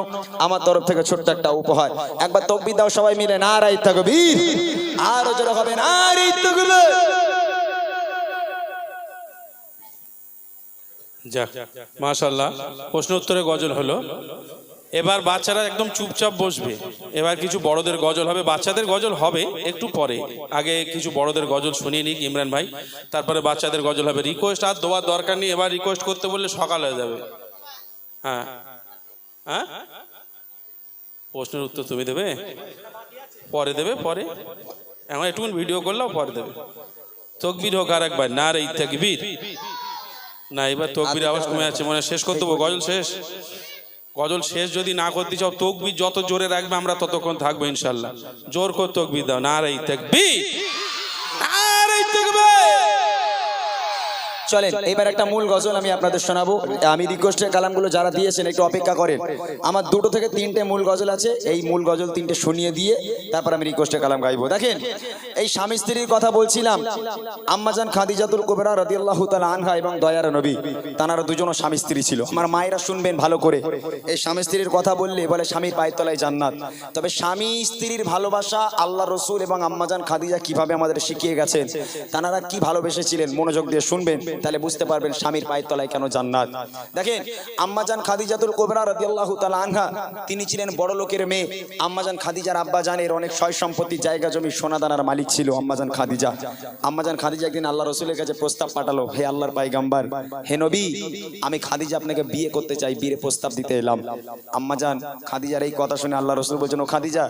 আমার তরফ থেকে ছোট্ট একটা উপহার। একবার তাকবীর দাও সবাই মিলে, নারায়ে তাকবীর। আরো জোরে হবে, নারায়ে তাকবীর। যাক, মাশাআল্লাহ, প্রশ্ন উত্তরে গজল হলো। এবার বাচ্চারা একদম চুপচাপ বসবে। এবার কিছু বড়দের গজল হবে, বাচ্চাদের গজল হবে একটু পরে। আগে কিছু বড়দের গজল শুনিয়ে নিক ইমরান ভাই, তারপরে বাচ্চাদের গজল হবে। রিকোয়েস্ট আর দেওয়ার দরকার নেই, এবার রিকোয়েস্ট করতে বললে সকাল হয়ে যাবে। হ্যাঁ হ্যাঁ, প্রশ্নের উত্তর তুমি দেবে, পরে দেবে, পরে এখন একটু ভিডিও করলেও পরে দেবে। তাকবীর হোক আর একবার, নারায়ে তাকবীর। না, এবার তকবির আওয়াজ কমে যাচ্ছে, মনে শেষ করতে দেবো। গজল শেষ, গজল শেষ যদি না করতে চাও, তকবির যত জোরে রাখবে আমরা ততক্ষণ থাকবো ইনশাল্লাহ। জোর করে তকবির দাও, নারায়ে তাকবীর, নারায়ে তাকবীর। চলেন এবার একটা মূল গজল আমি আপনাদের শোনাবো। আমি রিকোয়েস্টের কালামগুলো যারা দিয়েছেন একটু অপেক্ষা করেন। আমার 2 থেকে 3টে মূল গজল আছে, এই মূল গজল 3টে শুনিয়ে দিয়ে তারপর আমি রিকোয়েস্টের কালাম গাইবো। দেখেন, এই স্বামী স্ত্রীর কথা বলছিলাম। আম্মাজান খাদিজাতুল কুবরা রাদিয়াল্লাহু তাআলা আনহা এবং দয়ার নবী, তানারা দুজনও স্বামী স্ত্রী ছিল। আমার মায়েরা শুনবেন ভালো করে, এই স্বামী স্ত্রীর কথা বললে বলে স্বামীর পায়ের তলায় জান্নাত। তবে স্বামী স্ত্রীর ভালোবাসা আল্লাহ রসুল এবং আম্মাজান খাদিজা কিভাবে আমাদের শিখিয়ে গেছেন, তানারা কি ভালোবেসেছিলেন, মনোযোগ দিয়ে শুনবেন, তাহলে বুঝতে পারবেন স্বামীর পায়ের তলায় কেন জান্নাত। দেখেন, আম্মাজান খাদিজাতুল কুবরা রাদিয়াল্লাহু তাআলা আনহা, তিনি ছিলেন বড় লোকের মেয়ে। আম্মাজান খাদিজার আব্বা জানের অনেক সয় সম্পত্তি, জায়গা জমি, সোনাদানার মালিক ছিল আম্মাজান খাদিজা। আম্মাজান খাদিজা একদিন আল্লাহ রসুলের কাছে প্রস্তাব পাঠালো, হে আল্লাহর পয়গম্বর, হে নবী, আমি খাদিজা আপনাকে বিয়ে করতে চাই, বিয়ের প্রস্তাব দিতে এলাম। আম্মাজান খাদিজার এই কথা শুনে আল্লাহ রসুল বলছেন, ও খাদিজা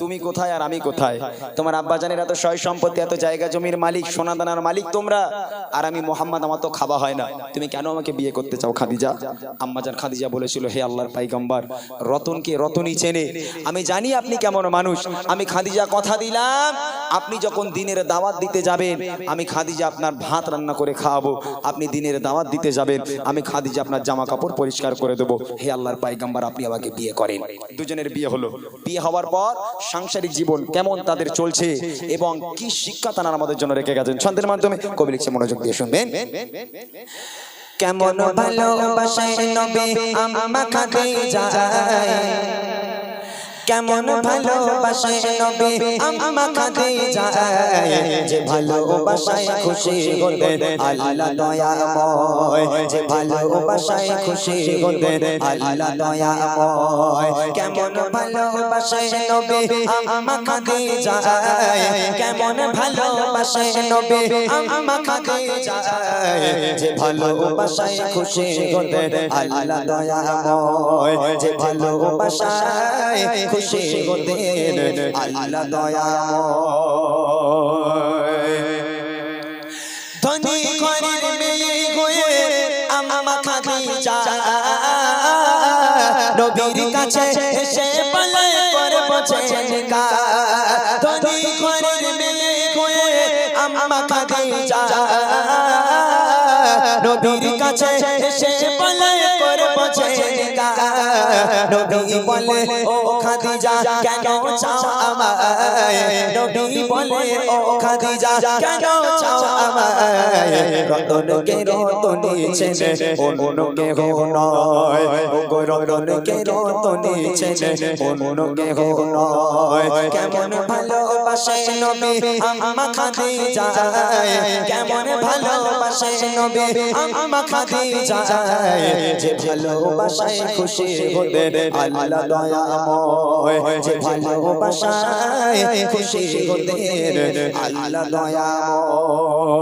তুমি কোথায় আর আমি কোথায়? তোমার আব্বা জানের এত সয় সম্পত্তি, এত জায়গা জমির মালিক, সোনাদানার মালিক তোমরা, আর আমি মুহাম্মদ, আমার তো খাবার হয় না, তুমি কেন আমাকে বিয়ে করতে চাও খাদিজা? আম্মাজান খাদিজা বলেছিল, হে আল্লাহর পয়গম্বর, রতনকে রতনই চেনে, আমি জানি আপনি কেমন মানুষ। আমি খাদিজা কথা দিলাম, আপনি যখন দিনের দাওয়াত দিতে যাবেন, আমি খাদিজা আপনার ভাত রান্না করে খাওয়াবো। আপনি দিনের দাওয়াত দিতে যাবেন, আমি খাদিজা আপনার জামা কাপড় পরিষ্কার করে দেবো। হে আল্লাহর পয়গম্বর, আপনি আমাকে বিয়ে করেন। দুজনের বিয়ে হলো। বিয়ে হওয়ার পর সাংসারিক জীবন কেমন তাদের চলছে এবং কি শিক্ষা তারা আমাদের জন্য রেখে গেছেন, ছন্দের মাধ্যমে কবি লিখছে, মনোযোগ দিয়ে শুনবেন। কেমন ভালোবাসে নবী আম্মা খাদিজা, কেমন ভালোবাসে নবী আম্মা খাদিজা, যে ভালোবাসায় খুশি হতেন আল্লাহ দয়াময়, যে ভালোবাসায় খুশি হতেন আল্লাহ দয়াময়। কেমন ভালোবাসে নবী আম্মা খাদিজা, কেমন ভালোবাসে নবী আম্মা খাদিজা, যে ভালোবাসায় খুশি হতেন আল্লাহ দয়াময়, যে ভালোবাসায় খুশি হতেন আল্লাহ দয়াময়। ধনী ঘরের মেয়ে হয়ে আম্মা খাদিজা নবীর কাছে এসে বলে করব ছেলেকা। ধনী ঘরের মেয়ে হয়ে আম্মা খাদিজা নবীর কাছে এসে বলে করব ছেলেকা। নবী বলে, ও খাদিজা কেন চাও আমায়? নবী বলে, ও খাদিজা কেন চাও আমায়? রতনকে রতনী চেনে অন্য কেহ নয়, ও রতনকে রতনী চেনে অন্য কেহ নয়। কেমন ভালোবাসে ভালোবাসে নবী আম্মা খাদিজা কেমন ভালোবাসে নবী আম্মা খাদিজা যে ভালোবাসায় খুশি হতেন আল্লাহ দয়াময় যে ভালোবাসায় খুশি হতেন আল্লাহ দয়াময়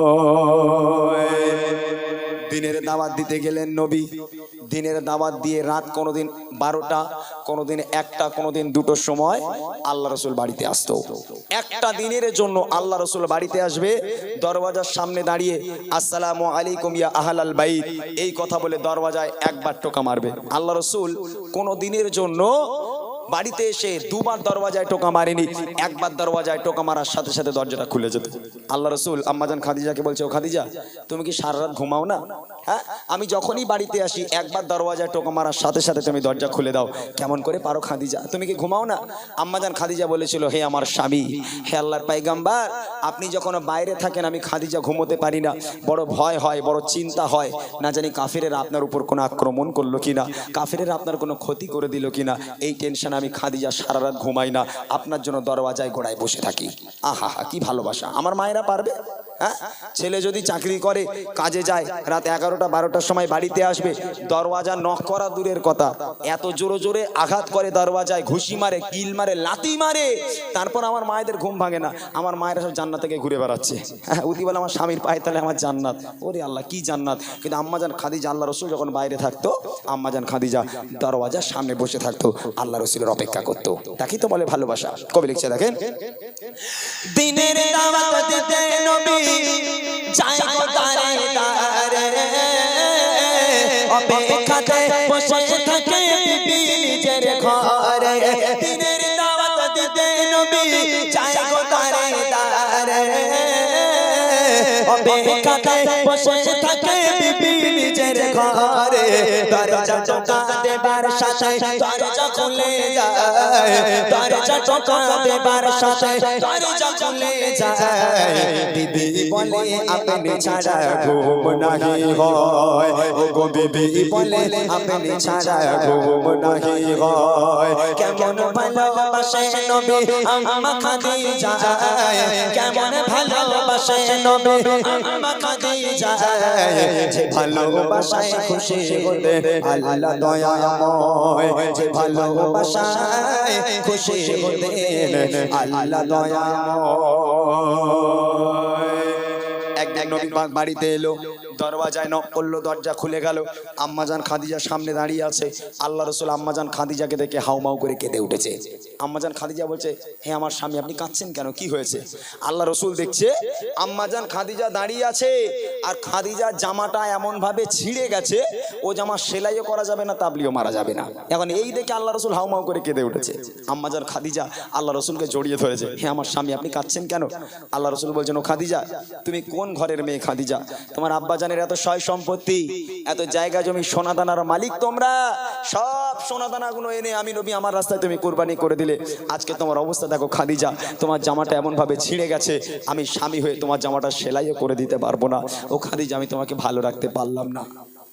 দিনের দাওয়াত দিতে গেলেন নবী দিনের দাওয়াত দিয়ে রাত কোনোদিন 12টা কোনোদিন 1টা কোনোদিন 2টোর সময় আল্লাহ রাসূল বাড়িতে আসতো একটা দিনের জন্য আল্লাহ রাসূল বাড়িতে আসবে দরওয়াজার সামনে দাঁড়িয়ে আসসালামু আলাইকুম ইয়া আহলাল বাইত এই কথা বলে দরওয়াজায় একবার টোকা মারবে আল্লাহ রাসূল কোনো দিনের জন্য বাড়িতে এসে দুবার দরওয়াজায় টোকা মারেনি একবার দরওয়াজায় টোকা মারার সাথে সাথে দরজাটা খুলে যেত আল্লাহ রাসূল আম্মাজান খাদিজাকে বলছে ও খাদিজা তুমি কি সারা রাত ঘুমাও না হ্যাঁ আমি যখনই বাড়িতে আসি একবার দরওয়াজায় টোকা মারার সাথে সাথে তুমি দরজা খুলে দাও কেমন করে পারো খাদিজা তুমি কি ঘুমাও না আম্মাজান খাদিজা বলেছিল হে আমার স্বামী হে আল্লাহর পয়গম্বর আপনি যখন বাইরে থাকেন আমি খাদিজা ঘুমোতে পারি না বড় ভয় হয় বড় চিন্তা হয় না জানি কাফিরেরা আপনার উপর কোনো আক্রমণ করলো কিনা কাফিরেরা আপনার কোনো ক্ষতি করে দিল কিনা এই টেনশন আমি খাদিজা সারা রাত ঘুমাই না আপনার জন্য দরওয়াজায় গোড়ায় বসে থাকি আহা হা কি ভালোবাসা আমার মায়েরা পারবে হ্যাঁ ছেলে যদি চাকরি করে কাজে যায় রাত 11টা 12টার সময় বাড়িতে আসবে দরওয়াজা নক করা দূরের কথা এত জোরে জোরে আঘাত করে দরওয়াজায় ঘুষি মারে কিল মারে লাথি মারে তারপর আমার মায়েদের ঘুম ভাঙে না আমার মায়েরা সব জান্নাত থেকে ঘুরে বেড়াচ্ছে হ্যাঁ উদি বলে আমার স্বামীর পায়ে তালে আমার জান্নাত ওরে আল্লাহ কি জান্নাত কিন্তু আম্মাজান খাদিজা আল্লাহ রাসূল যখন বাইরে থাকতো আম্মাজান খাদিজা দরওয়াজার সামনে বসে থাকতো আল্লাহ রাসূলের অপেক্ষা করতো তাকে তো বলে ভালোবাসা কবি লিখছে দেখেন দিনের দাওয়াত দিতে নবী যায় গো তারে তারে অপেক্ষাতে বসে থাকে বিবি নিজের ঘরে দিনের দাওয়াত দিতে নবী যায় গো তারে তারে অপেক্ষাতে বসে থাকে বিবি নিজের ঘরে দরজা টোকা দেবার সাথে দরজা খুলে যায় দরজা টোকা দেবার সাথে দরজা খুলে যায় বিবি বলে আপনি ছাড়া ঘুম নাহি হয় ও গো বিবি বলে আপনি ছাড়া ঘুম নাহি হয় কেমন ভালোবাসে নবী আম্মা খাদিজা কেমন ভালোবাসে নবী আম্মা খাদিজা যে ভালোবাসায় খুশি হতে আল্লাহ দয়াময় যে ভালোবাসায় খুশি হতে আল্লাহ দয়াময় একদিন নবী পাক বাড়িতে এলো দরওয়াজায় নক করলো দরজা খুলে গেল আম্মাজান খাদিজা সামনে দাঁড়িয়ে আছে আল্লাহ রাসূল আম্মাজান খাদিজাকে দেখে হাউমাউ করে কেঁদে উঠেছে আম্মাজান খাদিজা বলছে হে আমার স্বামী আপনি কাঁদছেন কেন কি হয়েছে আল্লাহ রাসূল দেখছে আম্মাজান খাদিজা দাঁড়িয়ে আছে আর খাদিজার জামাটা এমন ভাবে ছিঁড়ে গেছে ও জামা সেলাইও করা যাবে না তাবলিও মারা যাবে না এখন এই দেখে আল্লাহ রাসূল হাউমাউ করে কেঁদে উঠেছে আম্মাজান খাদিজা আল্লাহ রাসূলকে জড়িয়ে ধরেছে হে আমার স্বামী আপনি কাঁদছেন কেন আল্লাহ রাসূল বলছেন ও খাদিজা তুমি কোন ঘরের মেয়ে খাদিজা তোমার আব্বাজানের এত সয় সম্পত্তি এত জায়গা জমি সোনাদানার মালিক তোমরা সব সোনাদানাগুলো এনে আমি নবী আমার রাস্তায় তুমি কুরবানি করে দিলে আজকে তোমার অবস্থা দেখো খাদিজা তোমার জামাটা এমন ভাবে ছিঁড়ে গেছে আমি স্বামী হয়ে তোমার জামাটা সেলাইও করে দিতে পারবো না ও খাদিজা আমি তোমাকে ভালো রাখতে পারলাম না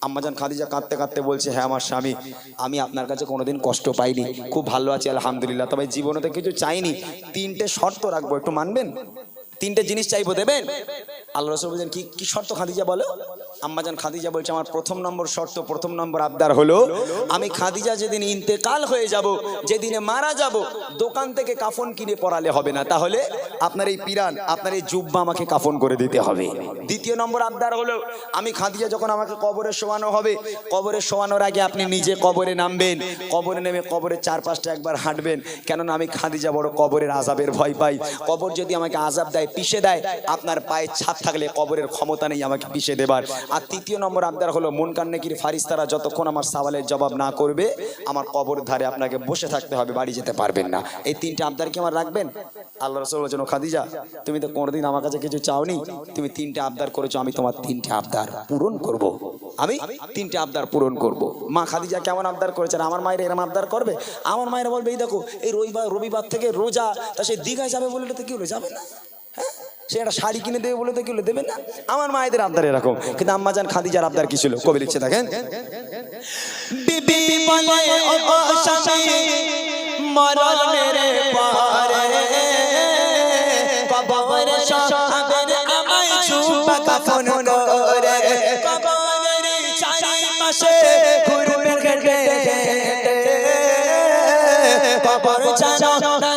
আম্মাজান খাদিজা কাঁদতে কাঁদতে বলছে হ্যাঁ আমার স্বামী আমি আপনার কাছে কোনোদিন কষ্ট পাইনি খুব ভালো আছি আলহামদুলিল্লাহ তবে জীবনে তো কিছু চাইনি 3টে শর্ত রাখবো একটু মানবেন 3টে জিনিস চাইবো দেবেন আল্লাহ রাসূল বলেন কি কি শর্ত খাদিজা বলো আম্মাজান খাদিজা বলছে আমার প্রথম নম্বর শর্ত প্রথম নম্বর আবদার হলো আমি খাদিজা যেদিন ইন্তেকাল হয়ে যাব যেদিনে মারা যাব দোকান থেকে কাফন কিনে পরালে হবে না তাহলে আপনার এই পিরান আপনার এই জুব্বা আমাকে কাফন করে দিতে হবে দ্বিতীয় নম্বর আবদার হলো আমি খাদিজা যখন আমাকে কবরে শোয়ানো হবে কবরে শোয়ানোর আগে আপনি নিজে কবরে নামবেন কবরে নেমে কবরের চারপাশটা একবার হাঁটবেন কেননা আমি খাদিজা বড় কবরের আযাবের ভয় পাই কবর যদি আমাকে আযাব দেয় পিষে দেয় আপনার পায়ে ছাপ থাকলে কবরের ক্ষমতা নেই আমাকে পিষে দেবার আর তৃতীয় নম্বর আবদার হলো মুনকার নেকির ফারিস্তারা যতক্ষণ আমার সওয়ালের জবাব না করবে আমার কবরের ধারে আপনাকে বসে থাকতে হবে বাড়ি যেতে পারবেন না এই 3টে আবদার কি আমার রাখবেন আল্লাহ রাসূল বলেছেন খাদিজা তুমি তো কোনোদিন আমার কাছে কিছু চাওনি তুমি 3টে আবদার করেছো আমি তোমার 3টে আবদার পূরণ করব আমি 3টে আবদার পূরণ করব মা খাদিজা কেমন আবদার করেছেন আমার মায়ের এরকম আবদার করবে আমার মায়েরা বলবে এই দেখো এই রবিবার থেকে রোজা তা সে দীঘায় যাবে বলে তো কি হলো যাবে না হ্যাঁ সে একটা শাড়ি কিনে দেবে বলে তো কি হলো দেবে না আমার মায়েদের আবদার এরকম কিন্তু আম্মাজান খাদিজার আবদার কি ছিল কবি লিখছে দেখেন বিবি বলে ও স্বামী মরণের পরে কাফন করে কবরের চারিপাশে ঘুরবে ঘেটে কবর জানো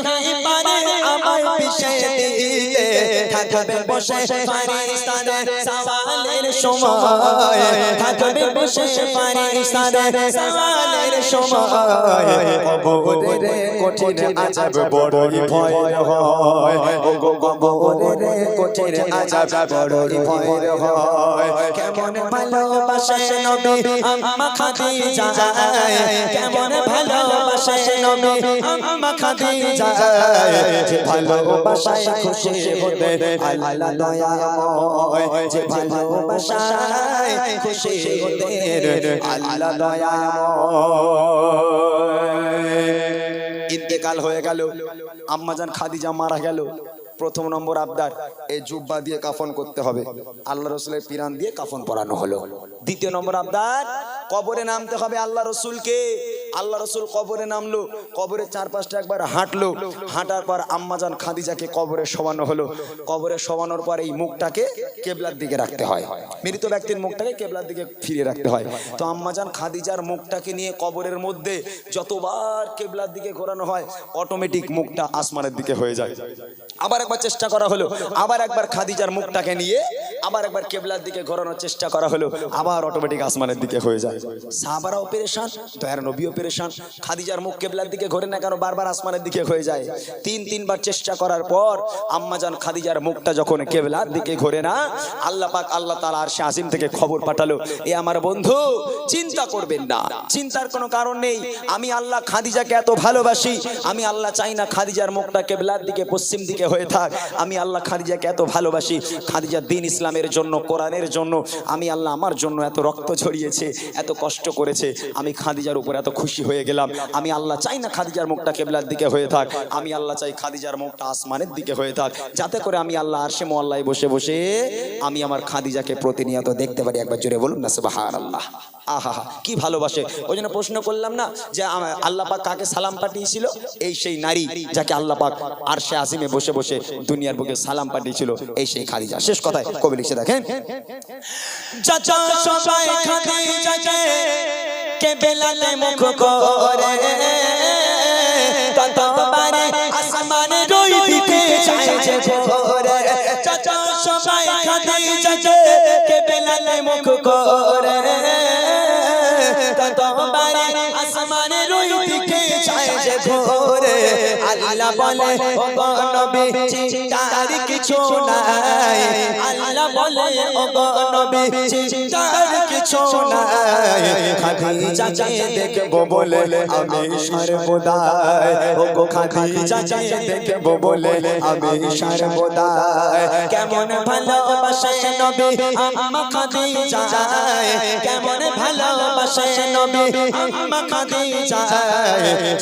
নাহি পারে আমায় পিছে দিতে থাকবে বসে ফারিস্তাদের সওয়ালের সময় থাকবে বসে ফারিস্তাদের সওয়ালের সময় কবরের কঠিন আযাব বড়ই ভয় হয় ও কবরের কঠিন আযাব বড়ই ভয় হয় কেমন ভালোবাসে নবী আম্মা খাদিজা কেমন ভালোবাসে নবী আম্মা খাদিজা যে ভালোবাসায় খুশি হতে আল্লাহ দয়াময় যে ভালোবাসায় খুশি হতে আল্লাহ দয়াময় ইন্তেকাল হয়ে গেল আম্মাজান খাদিজা মারা গেল প্রথম নম্বর আবদার এই জুব্বা দিয়ে কাফন করতে হবে আল্লাহ রাসূলের পিরান দিয়ে কাফন পরানো হলো দ্বিতীয় নম্বর আবদার কবরে নামতে হবে আল্লাহ রাসূলকে আল্লাহ রাসূল কবরে নামলো কবরের চারপাশটা একবার হাঁটলো হাঁটার পর আম্মাজান খাদিজাকে কবরে শোয়ানো হলো কবরে শোয়ানোর পর এই মুখটাকে কিবলার দিকে রাখতে হয় মৃত ব্যক্তির মুখটাকে কিবলার দিকে ফিরিয়ে রাখতে হয় তো আম্মাজান খাদিজার মুখটাকে নিয়ে কবরের মধ্যে যতবার কিবলার দিকে ঘোরানো হয় অটোমেটিক মুখটা আসমানের দিকে হয়ে যায় আবার একবার চেষ্টা করা হলো আবার একবার খাদিজার মুখটাকে নিয়ে আবার একবার কিবলার দিকে ঘোরানোর চেষ্টা করা হলো আবার অটোমেটিক আসমানের দিকে হয়ে যায় সাহাবারাও পেরেশান দয়ার নবীও পেরেশান খাদিজার মুখ কিবলার দিকে ঘোরে না কেন বারবার আসমানের দিকে হয়ে যায় তিনবার চেষ্টা করার পর আম্মাজান খাদিজার মুখটা যখন কিবলার দিকে ঘোরে না আল্লাহ পাক আল্লাহ তাআলা আরশে আজিম থেকে খবর পাঠালো এ আমার বন্ধু চিন্তা করবেন না চিন্তার কোনো কারণ নেই আমি আল্লাহ খাদিজাকে এত ভালোবাসি আমি আল্লাহ চাই না খাদিজার মুখটা কিবলার দিকে পশ্চিম দিকে হয়ে থাক আমি আল্লাহ খাদিজাকে এত ভালোবাসি খাদিজার দ্বীন ইসলামের জন্য কোরআনের জন্য আমি আল্লাহ আমার জন্য এত রক্ত ঝরিয়েছে এত কষ্ট করেছে আমি খাদিজার উপর এত খুশি হয়ে গেলাম আমি আল্লাহ চাই না খাদিজার মুখটা কিবলার দিকে হয়ে থাক আমি আল্লাহ চাই খাদিজার মুখটা আসমানের দিকে হয়ে থাক যাতে করে আমি আল্লাহ আরশে মোয়াল্লায় বসে বসে আমি আমার খাদিজাকে প্রতিনিয়ত দেখতে পারি একবার জোরে বলুন না সুবহানাল্লাহ আহা কি ভালোবাসে ওই জন্য প্রশ্ন করলাম না যে আল্লাহ পাক কাকে সালাম পাঠিয়েছিল এই সেই নারী যাকে আল্লাহ পাক আরশে আজিমে বসে বসে দুনিয়ার বুকে সালাম পাঠিয়েছিল এই সেই খাদিজা শেষ কথায় কবি লিখে দেখেন চাচা সবাই খাদিজাকে কিবলাতে মুখ করে ততবারে আসমানে রই দিতে চাইছে ভোরে চাচা সবাই খাদিজাকে কিবলাতে মুখ করে ততবারে আসমানে রই দিতে চাইছে ভোরে আল্লাহ বলে ও নবী চিন্তার কিছু নাই আল্লাহ বলে ও নবী চিন্তার কিছু নাই খাদিজাকে দেখবো বলে আমি সর্বদাই ও গো খাদিজাকে দেখবো বলে আমি সর্বদাই কেমন ভালোবাসে নবী আম্মা খাদিজা কেমন ভালোবাসে নবী আম্মা খাদিজা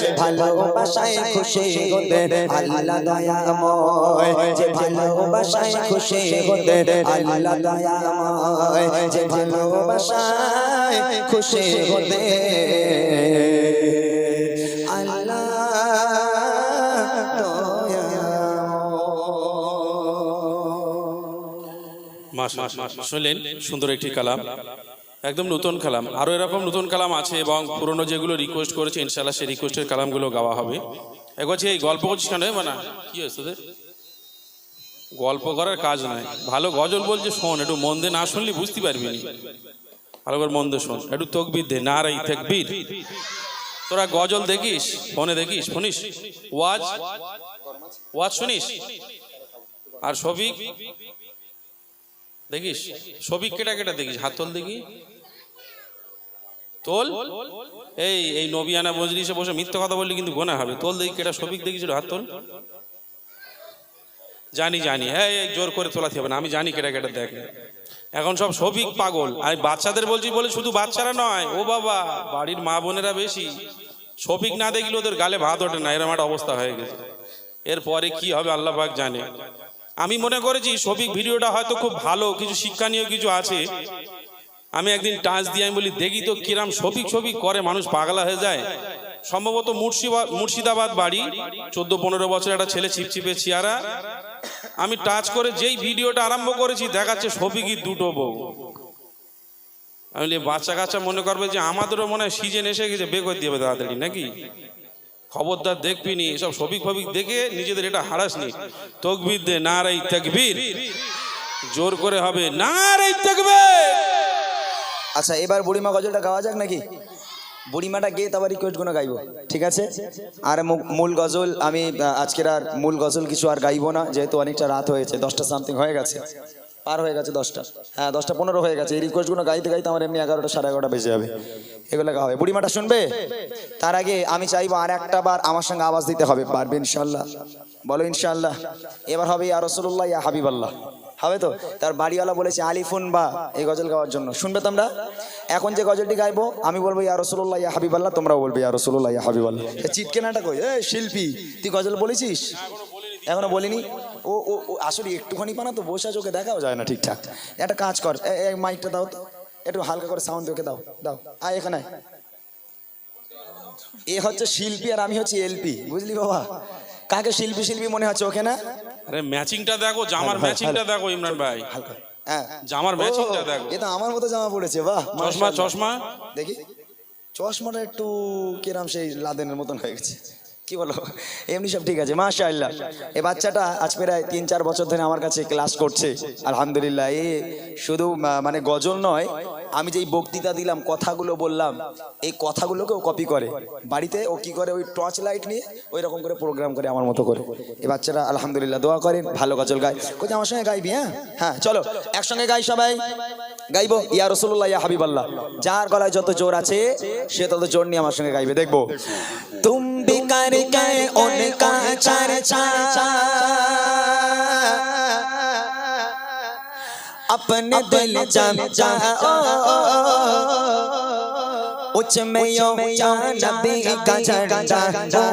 যে ভালোবাসায় খুশি হতে আল্লাহ দয়াময় যে ভালোবাসায় খুশি হতে আল্লাহ দয়াময় যে ভালোবাসায় খুশি হতে আল্লাহ মাশাআল্লাহ শুনলেন সুন্দর একটি কালাম একদম নতুন কালাম আরো এরকম নতুন কালাম আছে এবং পুরনো যেগুলো রিকোয়েস্ট করেছে ইনশাআল্লাহ সেই রিকোয়েস্টের কালামগুলো গাওয়া হবে একবার এই গল্প করছিস কেন মানে কি হয়েছে তোদের গল্প করার কাজ নাই ভালো গজল বলছে শোন একটু মন দিয়ে না শুনলে বুঝতে পারবি না ভালো করে মন দিয়ে শোন একটু তাকবীর দে নারাই তাকবীর তোরা গজল দেখিস ফোনে দেখিস শুনিস ওয়াজ শুনিস আর শফিক দেখিস শফিক কেটা কেটা দেখিস হাত তোল দেখি তোল এই নবিয়ানা মজলিসে বসে মিথ্যা কথা বললি কিন্তু গোনা হবে তোল দেখি কেটা শফিক দেখিস হাত তোল জানি হ্যাঁ জোর করে তোলাতে হবে না আমি জানি কেটা কেটা দেখ এখন সব শফিক পাগল আমি বাচ্চাদের বলছি বলে শুধু বাচ্চারা নয় ও বাবা বাড়ির মা বোনেরা বেশি শফিক না দেখলে ওদের গালে ভাত ওঠে না এরকম একটা অবস্থা হয়ে গেছে এরপরে কি হবে আল্লাহ পাক জানে আমি মনে করেছি শফিক ভিডিওটা হয়তো খুব ভালো কিছু শিক্ষণীয় কিছু আছে আমি একদিন টাচ দিয়ে আমি বলি দেখি তো কিরাম শফিক করে মানুষ পাগলা হয়ে যায় সম্ভবত মুর্শিদাবাদ বাড়ি 14-15 বছর একটা ছেলে চিপচিপে চেহারা আমি টাচ করে যেই ভিডিওটা আরম্ভ করেছি দেখাচ্ছে শফিকির দুটো বউ। আমি বলি, বাচ্চা কাচ্চা মনে করবে যে আমাদেরও মনে হয় সিজন এসে গেছে, বে করে দেবে তাড়াতাড়ি নাকি। খবরদার দেখবি নি এসব শফিক ফফিক দেখে নিজেদের এটা হারাসনি। তকবীর দে, নারাই তাকবীর, জোর করে হবে নারাই তাকবীর। আচ্ছা এবার বুড়িমা গজলটা গাওয়া যাক নাকি? বুড়িমাটা গিয়ে তারপর রিকোয়েস্ট গুলো গাইবো, ঠিক আছে? আর মূল গজল আমি আজকের আর মূল গজল কিছু আর গাইবো না, যেহেতু অনেকটা রাত হয়েছে, 10টা সামথিং হয়ে গেছে, পার হয়ে গেছে 10টা, হ্যাঁ 10টা 15 হয়ে গেছে। এই রিকোয়েস্টগুলো গাইতে গাইতে আমার এমনি 11টা 11:30 বেজে যাবে। এগুলো গাওয়া হবে, বুড়িমাটা শুনবে। তার আগে আমি চাইবো আর একটা বার আমার সঙ্গে আওয়াজ দিতে হবে, পারবে ইনশাল্লাহ? বলো ইনশাল্লাহ। এবার হবে ইয়া রাসূলুল্লাহ ইয়া হাবিবাল্লাহ, হবে তো? তার বাড়িওয়ালা বলেছে আলিফুন বা এই গজল গাওয়ার জন্য, শুনবে তোমরা? এখন যে গজলটি গাইবো আমি বলবো ইয়া রাসূলুল্লাহ ইয়া হাবিবাল্লাহ, তোমরাও বলবে ইয়া রাসূলুল্লাহ ইয়া হাবিবাল্লাহ। চিটকেনাটা কই? এই শিল্পী, তুই গজল বলেছিস? এখনো বলিনি। ও ও আসলে একটুখানি পানা তো বসে চোখে দেখাও যায় না ঠিকঠাক। একটা কাজ কর, মাইকটা দাও তো, একটু হালকা করে সাউন্ড দেখে দাও দাও। আয় এখানে, এ হচ্ছে শিল্পী আর আমি হচ্ছে এলপি, বুঝলি বাবা? কাকে শিল্পী শিল্পী মনে হচ্ছে ওকে না? আরে ম্যাচিংটা দেখো, জামার ম্যাচিংটা দেখো ইমরান ভাই, হালকা, হ্যাঁ জামার ম্যাচিংটা দেখো। এ তো আমার মতো জামা পড়েছে, বাহ। চশমা চশমা দেখি, চশমাটা একটু কিরাম সেই লাদেনের মতন হয়ে গেছে, কি বলো? এমনি সব ঠিক আছে, মাশাআল্লাহ। এই বাচ্চাটা আজ প্রায় 3-4 বছর ধরে আমার কাছে ক্লাস করছে, আলহামদুলিল্লাহ। এ শুধু মানে গজল নয়, আমি যেই বক্তৃতা দিলাম, কথাগুলো বললাম, এই কথাগুলোকেও কপি করে বাড়িতে। ও কি করে, ওই টর্চ লাইট নিয়ে ওই রকম করে প্রোগ্রাম করে আমার মতো করে। এই বাচ্চারা আলহামদুলিল্লাহ, দোয়া করেন, ভালো গজল গায়। কোথায় আমার সঙ্গে গাইবি? হ্যাঁ হ্যাঁ চলো একসঙ্গে গাই, সবাই গাইবো ইয়া রাসূলুল্লাহ ইয়া হাবিবাল্লাহ। যার গলায় যত জোর আছে সে তত জোর নিয়ে আমার সঙ্গে গাইবে, দেখবো। তুম भी करके उनका चर्चा अपने दिल जम जाओ, उच्च में ऊंचा नबी का झंडा,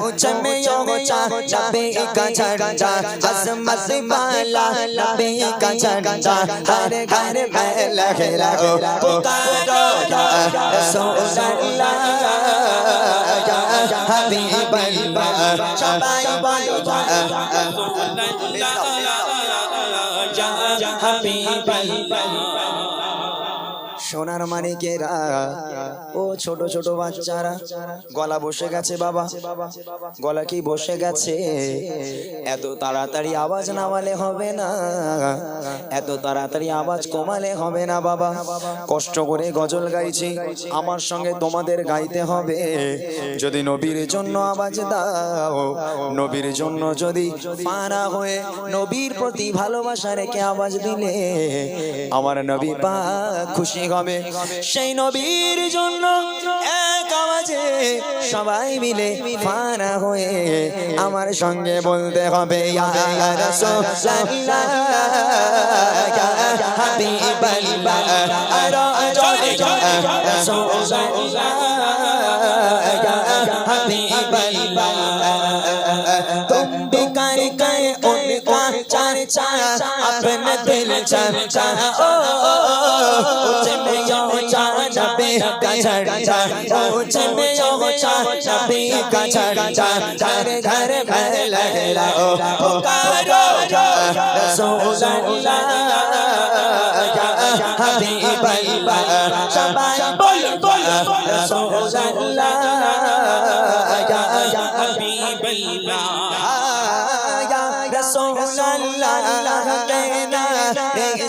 उच्च में ऊंचा नबी का झंडा, अज़मत वाला नबी का झंडा, हर घर में लहराओ, पुकारो या रसूलल्लाह হাবিবাল্লাহ, সবাই বলো ইয়া হাবিবাল্লাহ। সোনার মানিকেরা, ও ছোট ছোট বাচ্চারা, গলা বসে গেছে বাবা, গলা কি বসে গেছে? এত তাড়াতাড়ি আওয়াজ নামালে হবে না, এত তাড়াতাড়ি আওয়াজ কমালে হবে না বাবা। কষ্ট করে গজল গাইছি, আমার সঙ্গে তোমাদের গাইতে হবে। যদি নবীর জন্য আওয়াজ দাও, নবীর জন্য যদি পারা হয়ে নবীর প্রতি ভালোবাসা রেখে আওয়াজ দিলে আমার নবী পাক খুশি হবে। সেই নবীর জন্য এক আওয়াজে সবাই মিলে ফানা হয়ে আমার সঙ্গে বলতে হবে ইয়া রাসূলুল্লাহ ইয়া হাবিবাল্লাহ, রাসূলুল্লাহ ইয়া হাবিবাল্লাহ। तुम भी करके उनका चर्चा अपने दिल चर्चा, ऊंचे में ऊंचा नबी का झंडा, ऊंचे में ऊंचा नबी का झंडा, घर घर में लहराओ, पुकारो या रसूलल्लाह या हबीबल्लाह, सबाई बोलो बोलो रसूलल्लाह या हबीबल्लाह, या रसूलल्लाह कहना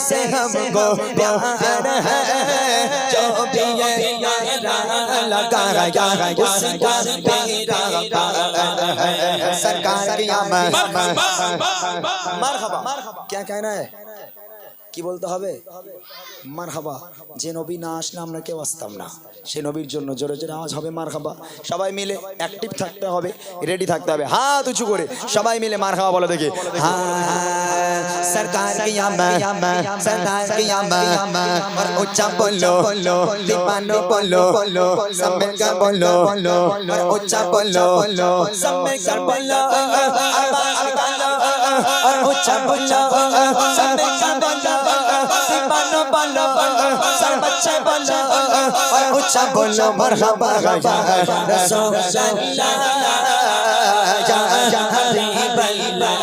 से हमको प्यार है, जो भी ये लगा या उसका मेरा है। सरकार की आमद मरहबा, क्या कहना है, কি বলতে হবে? মারহাবা। যে নবী না আসলে আমরা কেউ আসতাম না, সে নবীর জন্য জোরে জোরে আওয়াজ হবে মারহাবা। সবাই মিলে অ্যাক্টিভ থাকতে হবে, রেডি থাকতে হবে, হাত উঁচু করে সবাই মিলে মারহাবা বলো দেখি। হ্যাঁ সরকার কি আমদ, সরকার কি আমদ, और ऊंचा बोलो दीवानो बोलो, सब मिलकर बोलो, और ऊंचा बोलो सब मिलकर बोलो, आवाज निकालो और ऊंचा बोलो, सब मिलकर बोलो, दीवानो बोलो, सब बच्चे बोलो और ऊंचा बोलो मरहबा या रसूलल्लाह या हबीबल्लाह।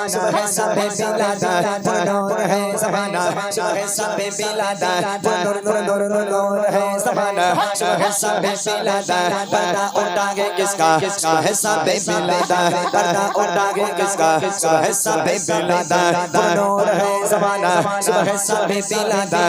सुबह सबे बिलादा नूर है ज़माना सुबह सबे बिलादा नूर नूर नूर नूर नूर है ज़माना सुबह सबे बिलादा पर्दा उठागे किसका सुबह सबे बिलादा पर्दा उठागे किसका सुबह सबे बिलादा नूर है ज़माना सुबह सबे बिलादा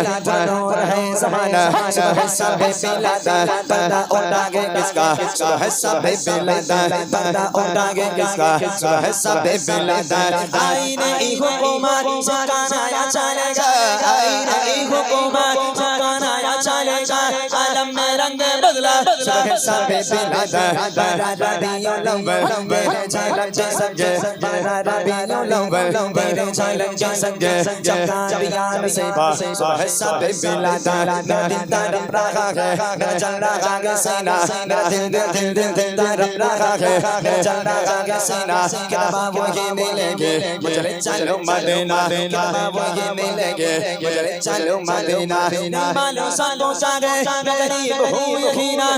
नूर है ज़माना सुबह सबे बिलादा पर्दा उठागे किसका सुबह सबे बिलादा पर्दा उठागे किसका सुबह सबे बिलादा आईने ई हुकूमत ठिकाना या चलेगा आईने ई हुकूमत ठिकाना या चलेगा आलम में रंग बदला सुबह सबे बिलादा बड़ा रबियो लंबर मेरे झलक जसके बड़ा रबियो लंबर मेरे झलक जसके चमका दिया नसीबा सुबह सबे बिलादा दिल तरफ रहा है मेरा चल रहा है सीना मेरा दिल तरफ रहा है मेरा चल रहा है सीना किताबा वो ये मिलेंगे मुझे ले चलो मदीना किताबा वो ये मिलेंगे मुझे ले चलो मदीना मालूम सालों सागे मैं गरीब हूँ यकीना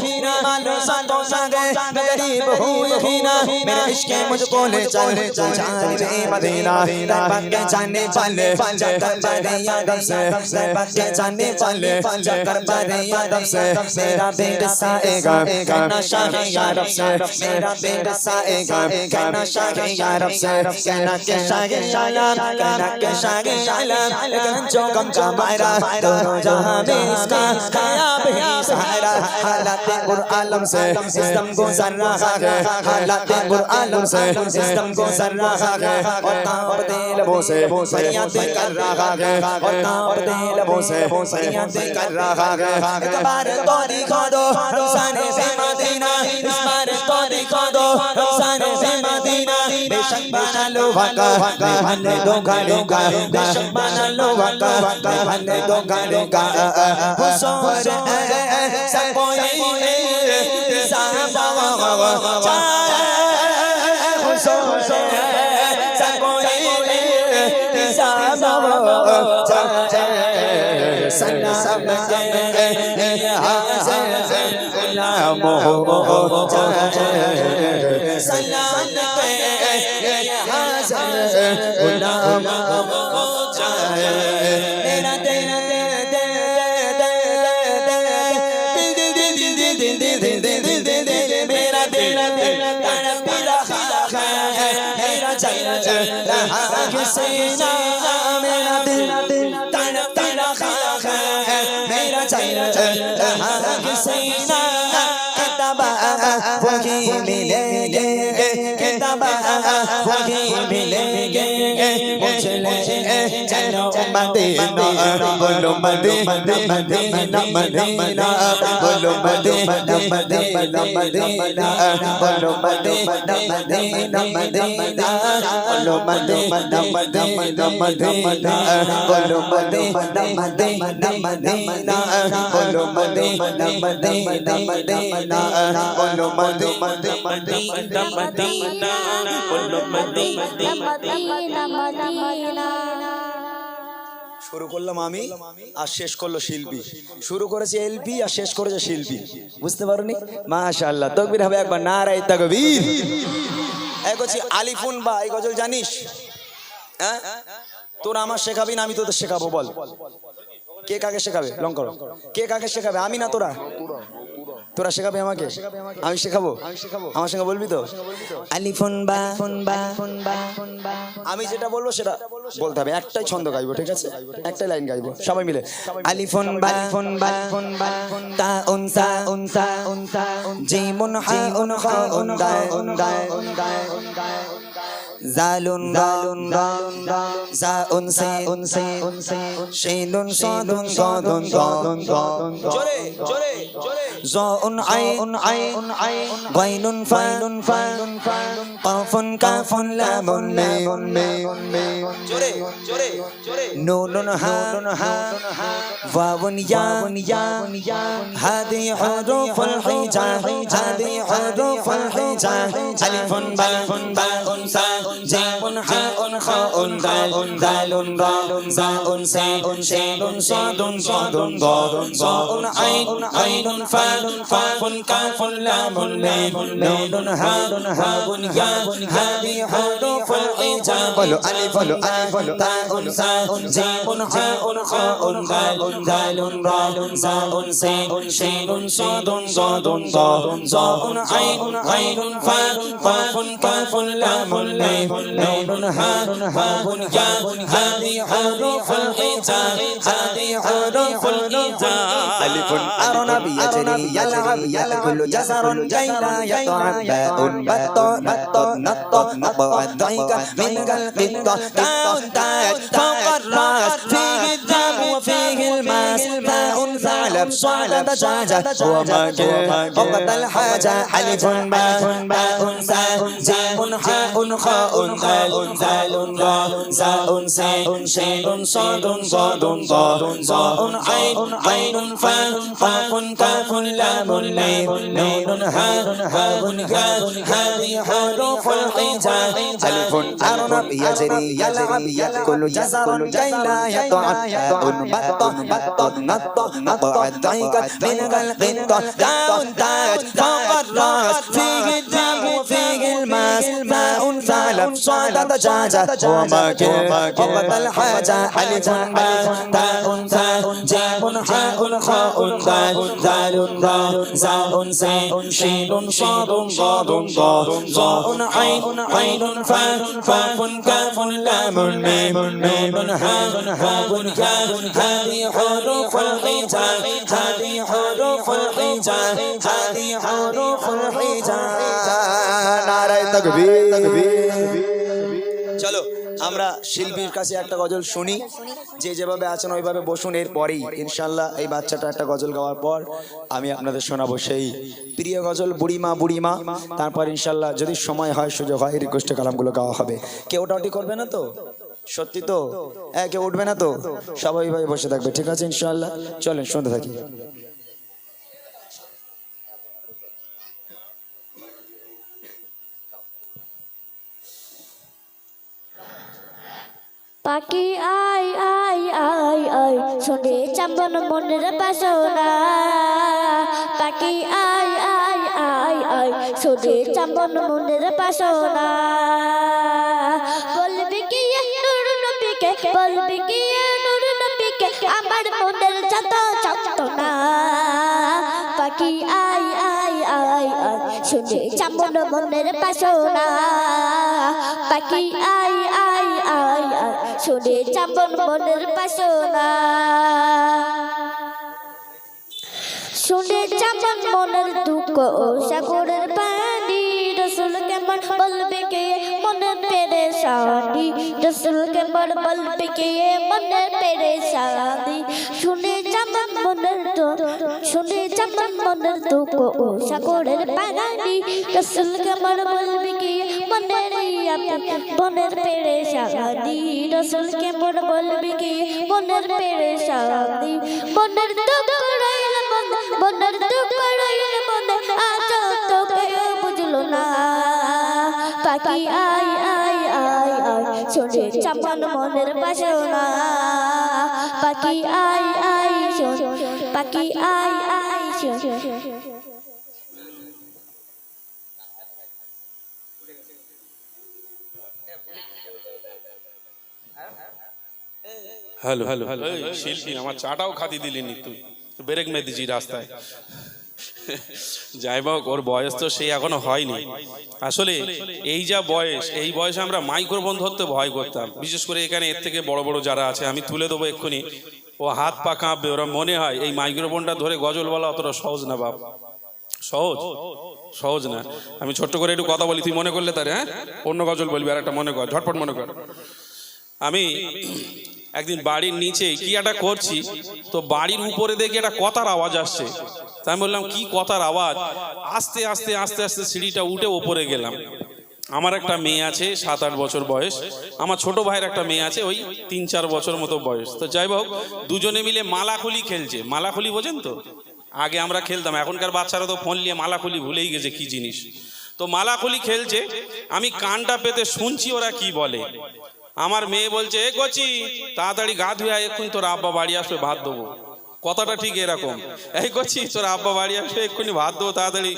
मालूम सालों सागे मैं गरीब हूँ यकीना मेरे इश्क़ मुझको ले चल जाने मदीना रब के जाने वाले जाकर बड़े यादव से रब के जाने वाले जाकर बड़े यादव से मेरा बेट साएगा कहना शाह यारब से मेरा बेट साएगा कहना शाह यारब से कहना के शाह आलम कहना के शाह आलम गंजो गम का मायरा दोनों जहां में इसका कायाब ही सहारा हालात बुर आलम से सिस्टम गुजर रहा है हालात बुर आलम से सिस्टम गुजर रहा है और कांप दे लबों से फरियादें कर रहा है और कांप दे लबों से फरियादें कर रहा है एक बार तो दिखा दो रमज़ाने से मदीना इस बार तो दिखा दो रमज़ाने से मदीना बेशक बना लो वाका बने दो गालेगा बेशक बना लो वाका बने दो गालेगा हुसूर सब कोई साहब हुसूर सब कोई साहब सलाम गुलाम हो सलाम गुलाम हो तेरा तेरा मेरा तेरा तड़प रहा है मेरा चल रहा है सीना मेरा दिल तड़प रहा है मेरा चल रहा है सीना किताबा वही मिलेंगे किताबा वही मिलेंगे मुझे ले चलो मदीना बोलो मदीना मदीना मदीना बोलो मदीना मदीना मदीना बोलो मदीना मदीना मदीना बोलो मदीना मदीना मदीना बोलो मदीना मदीना मदीना बोलो मदीना मदीना मदीना बोलो मदीना मदीना मदीना बोलो मदीना শুরু করলাম আমি আর শেষ করলো শিল্পী শুরু করেছে এলপি আর শেষ করেছে শিল্পী বুঝতে পারোনি মাশাআল্লাহ তাকবীর হবে একবার নারায়ে তাকবীর এক হচ্ছে আলিফুন বা এই গজল জানিস হ্যাঁ তোরা আমার শেখাবি না আমি তোদের শেখাবো বল কে কাকে শেখাবে লং করো কে কাকে শেখাবে আমি না তোরা তোরা শেখাবে আমাকে আমি শেখাবো আমার সঙ্গে বলবি তো আলিফুন বা আমি যেটা বলবো সেটা বলতে হবে একটাই ছন্দ গাইবো ঠিক আছে একটাই লাইন গাইবো সবাই মিলে আলিফুন বা তা উনসা জিমুন হাউন খাউন দায় জালুন জাউন সে শিনুন সাদুন জোরে জোরে জাউন আইন গাইনুন ফাইনুন কাফুন লামুন জোরে জোরে জোরে نون ها واو يا هذه حروف الحجاء هذه حروف الحجاء ألف باء ساء جيم حاء خاء دال راء زاء سين شين صاد ضاد ظاء عين فاء قاف كاف لام ميم نون ها واو يا هذه حروف الحجاء ألف تاء ساء جيم حاء خاء دال راء زاء سين شين صاد ضاد ظاء عين فاء قاف كاف لام ميم نون ها واو يا هذه حروف الحجاء هذه حروف الحجاء ألف أرنب يجري يلعب يأكل جزر كي لا يتعب باء بط نط ضيق من القطة تاء تاج فوق الراس فيه الدم وفيه الماس تاء ثعلب صعد دجاجة ومكان وقت الحاجة ألف باء ساء جيم حاء خاء دال راء زاء سين شين صاد ضاد ظاء عين فاء قاف كاف لام ميم نون ها واو يا هذه حروف الحجاء ألف أرنب يجري يلعب يأكل جزر كي لا يتعب بط نط ضيق من القطة تاء تاج فوق الراس فيه الدم وفيه الماس ماء ثعلب صعد دجاجة ومكان وقت الحاجة ألف باء تاء ثاء جيم حاء خاء دال راء زاء سين شين صاد ضاد ظاء عين فاء قاف كاف لام ميم نون ها واو يا هذه حروف الحجاء هذه حروف الحجاء هذه حروف الحجاء নারায়ে তাকবীর। চলো আমরা শিল্পীর কাছে একটা গজল শুনি, যে যেভাবে আছেন ওইভাবে বসুন। এরপরেই ইনশাল্লাহ এই বাচ্চাটা একটা গজল গাওয়ার পর আমি আপনাদের শোনাবো সেই প্রিয় গজল বুড়িমা বুড়িমা। তারপর ইনশাল্লাহ যদি সময় হয় সুযোগ হয় রিকোয়েস্টে কালামগুলো গাওয়া হবে। কেউ ওটাউটি করবে না তো? সত্যি তো? হ্যাঁ, কেউ উঠবে না তো? সবাই ভাবে বসে থাকবে, ঠিক আছে ইনশাল্লাহ। চলেন শুনতে থাকি। পাখি আই আই আই আই শুনে চাম্বন মনের বাসনা। পাখি আই আই আই আই শুনে চাম্বন মনের বাসনা। বলবি কি নূর নবীকে, বলবি কি নূর নবীকে, আমার মনের যত যন্ত্রণা। পাখি আই আই আই আই শুনে চাম্বন মনের বাসনা। পাখি আই আই আই আই শুনে চাম্বন মনের বাসনা। শুনে চাম্বন মনের দুঃখ ও সাগরের পানি। রসুল কেমন বলবে কে মনের পেরেশানি, রসুল কেমন বলবে কে মনের পেরেশানি। শুনে চাম্বন মনের শুনে চাম্বন মনের দুঃখ ও সাগরের পানি। রসুল কেমন বলবে কে মনের মনের পেরেশানি। রসুল কেমন বলবে কে মনের পেরেশানি। মনের দুঃখ রইল মনের দুঃখ রইল মনে, আজ তো কেউ বুঝলো না। পাখি আই আই আই আই শুনে চাম্বন মনের বাসনা। পাখি আই আই শোন, পাখি আই আই শোন। হ্যালো হ্যালো হ্যালো শিল্পী, আমার চাটাও খাতি দিলিনি তুই, ব্রেক মেরে দিছি রাস্তায়। যাই হোক, ওর বয়স তো সেই এখনো হয়নি। আসলে এই যা বয়স, এই বয়সে আমরা মাইক্রোফোন ধরতে ভয় করতাম। বিশেষ করে এখানে এর থেকে বড় বড় যারা আছে, আমি তুলে দেবো এক্ষুনি, ও হাত পা কাঁপবে। ওরা মনে হয় এই মাইক্রোফোনটা ধরে গজল বলা অতটা সহজ না বাপ, সহজ সহজ না। আমি ছোট্ট করে একটু কথা বলি, তুই মনে করলে তারে, হ্যাঁ অন্য গজল বলবি, আর একটা মনে কর, ঝটপট মনে কর। আমি একদিন বাড়ির নিচে কি একটা করছি, তো বাড়ির উপরে দেখি একটা কথার আওয়াজ আসছে। তাই আমি বললাম কি কথার আওয়াজ? আস্তে আস্তে আস্তে আস্তে সিঁড়িটা উঠে ওপরে গেলাম। আমার একটা মেয়ে আছে 7-8 বছর বয়স, আমার ছোট ভাইয়ের একটা মেয়ে আছে ওই 3-4 বছর মতো বয়স। তো যাই হোক, দুজনে মিলে মালাখুলি খেলছে। মালাখুলি বোঝেন তো? আগে আমরা খেলতাম, এখনকার বাচ্চারা তো ফোন নিয়ে মালাখুলি ভুলেই গেছে কি জিনিস। তো মালাখুলি খেলছে, আমি কানটা পেতে শুনছি ওরা কি বলে। আমার মেয়ে বলছে, এ কচি তাড়াতাড়ি গা ধুয়ে আয়, এক্ষুনি তোর আব্বা বাড়ি আসবে, ভাত দেবো। কথাটা ঠিক এরকম, এই কচি তোর আব্বা বাড়ি আসবে, এক্ষুনি ভাত দেবো, তাড়াতাড়ি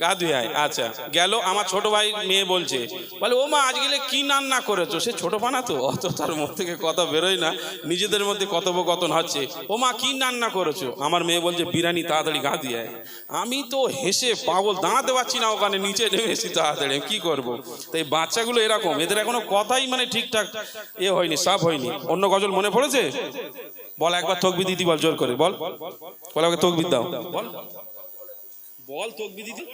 গা ধুয়ে আয়। আচ্ছা গেল, আমার ছোট ভাই মেয়ে বলছে, বলে ও মা আজকে কি রান্না করেছো? সে ছোট পানা তো, অত তার মুখ থেকে কথা বেরোয় না, নিজেদের মধ্যে কথোপকথন হচ্ছে। ও মা কি রান্না করেছো? আমার মেয়ে বলছে বিরিয়ানি, তাড়াতাড়ি গা দিয়ে আয়। আমি তো হেসে পাগল, দাঁড়াতে পারছি না, ওখানে নিচে নেমে এসেছি তাড়াতাড়ি, কি করবো? তো এই বাচ্চাগুলো এরকম, এদের এখনো কথাই মানে ঠিকঠাক হয়নি, সাফ হয়নি। অন্য গজল মনে পড়েছে? বল একবার তকবীর দিদি, বল জোর করে বল, বল আমাকে তকবীর দাও, বল বল তকবীর দিদি।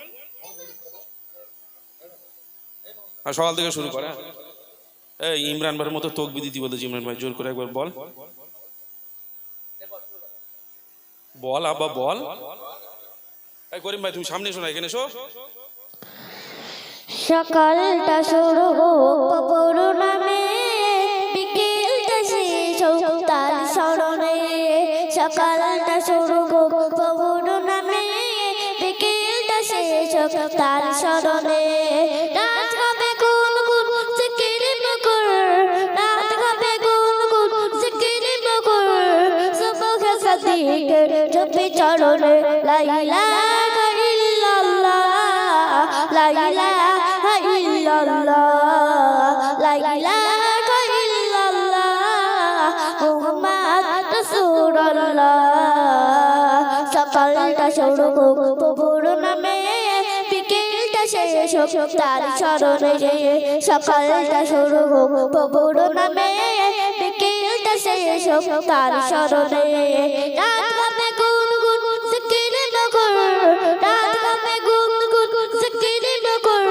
আর সকাল থেকে শুরু করে, এই ইমরান ভাইয়ের মতো তকবীর দিদি বলতে, ইমরান ভাই জোর করে একবার বল, বল আব্বা বল। এই করিম ভাই তুমি সামনে শোনা, এখানে এসো। সকালটা শুরু হোক প্রভুর নামে, বিকেলটা শেষ হোক তার স্মরণে। সকালটা শুরু হোক প্রভুর নামে, বিকেলটা শেষ হোক তার স্মরণে। রাত হবে গুন গুন জিকিরে মকুর, রাত হবে গুন গুন জিকিরে মকুর। সুবহ সাদিকের জপে চরণে, লা ইলাহা ইল্লাল্লাহ, লা ইলাহা ইল্লাল্লাহ, লা ইলাহা ইল্লাল্লাহ, মুহাম্মদ রাসূলুল্লাহ। সকালটা শুরু হোক প্রভুর নামে, বিকেলটা শেষ হোক তার স্মরণে। সকালটা শুরু হোক প্রভুর নামে, বিকেলটা শেষ হোক তার স্মরণে। রাত হবে গুন গুন জিকিরে মকুর, রাত হবে গুন গুন জিকিরে মকুর।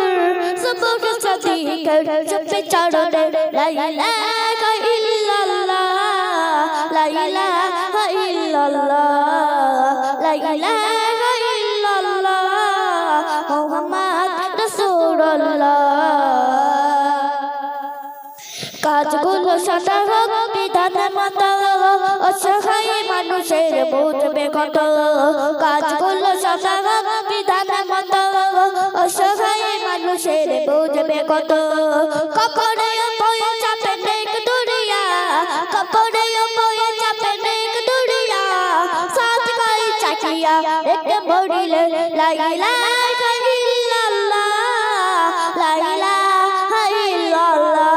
সুবহ সাদিকের জপে চরণে, লা ইলাহা ইল্লাল্লাহ, লা ইলাহা ইল্লাল্লাহ, লা ইলাহা ইল্লাল্লাহ, মুহাম্মদ রাসূলুল্লাহ। কাজগুলো সাদা হোক বিধান মতো, অসহায় মানুষের বুঝবে কত। কাজগুলো সাদা হোক বিধান মতো, অসহায় মানুষের বুঝবে কত। কপড়ে বয়ে চাপে নেক দুনিয়া, কপড়ে বয়ে চাপে নেক দুনিয়া। সাত গাই চাকিয়া এক বড়িলে, লা ইলাহা ইল্লাল্লাহ, লা ইলাহা ইল্লাল্লাহ,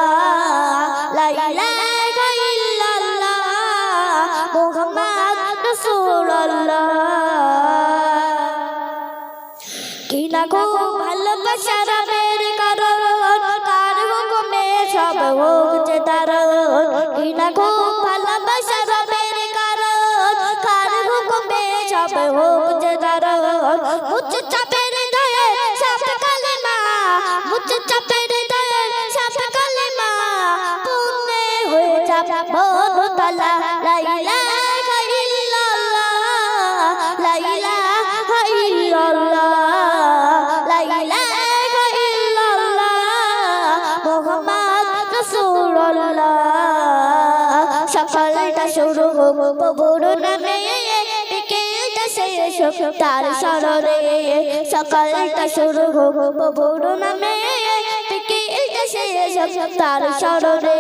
লা ইলাহা ইল্লাল্লাহ, মুহাম্মদ রাসূলুল্লাহ। কি না গো ভালোবাসার বের কারণ, কার হুকুমে সব হোক যে দারুণ। কি না গো ভালোবাসার বের কারণ, কার হুকুমে সব হোক যে দারুণ। মুছ চাপের হৃদয়ে সাফ কালেমা, মুছ চাপের হৃদয়ে সাফ কালেমা। পুণ্যে হয়ে যাব মনতলা, লা ইলাহা ইল্লাল্লাহ, লা ইলাহা ইল্লাল্লাহ, লা ইলাহা ইল্লাল্লাহ, মুহাম্মদ রাসূলুল্লাহ। সকালটা শুরু হোক প্রভুর নামে, বিকেলটা শেষ হোক তার স্মরণে। সকালটা শুরু হোক প্রভুর নামে, বিকেলটা শেষ হোক তার স্মরণে।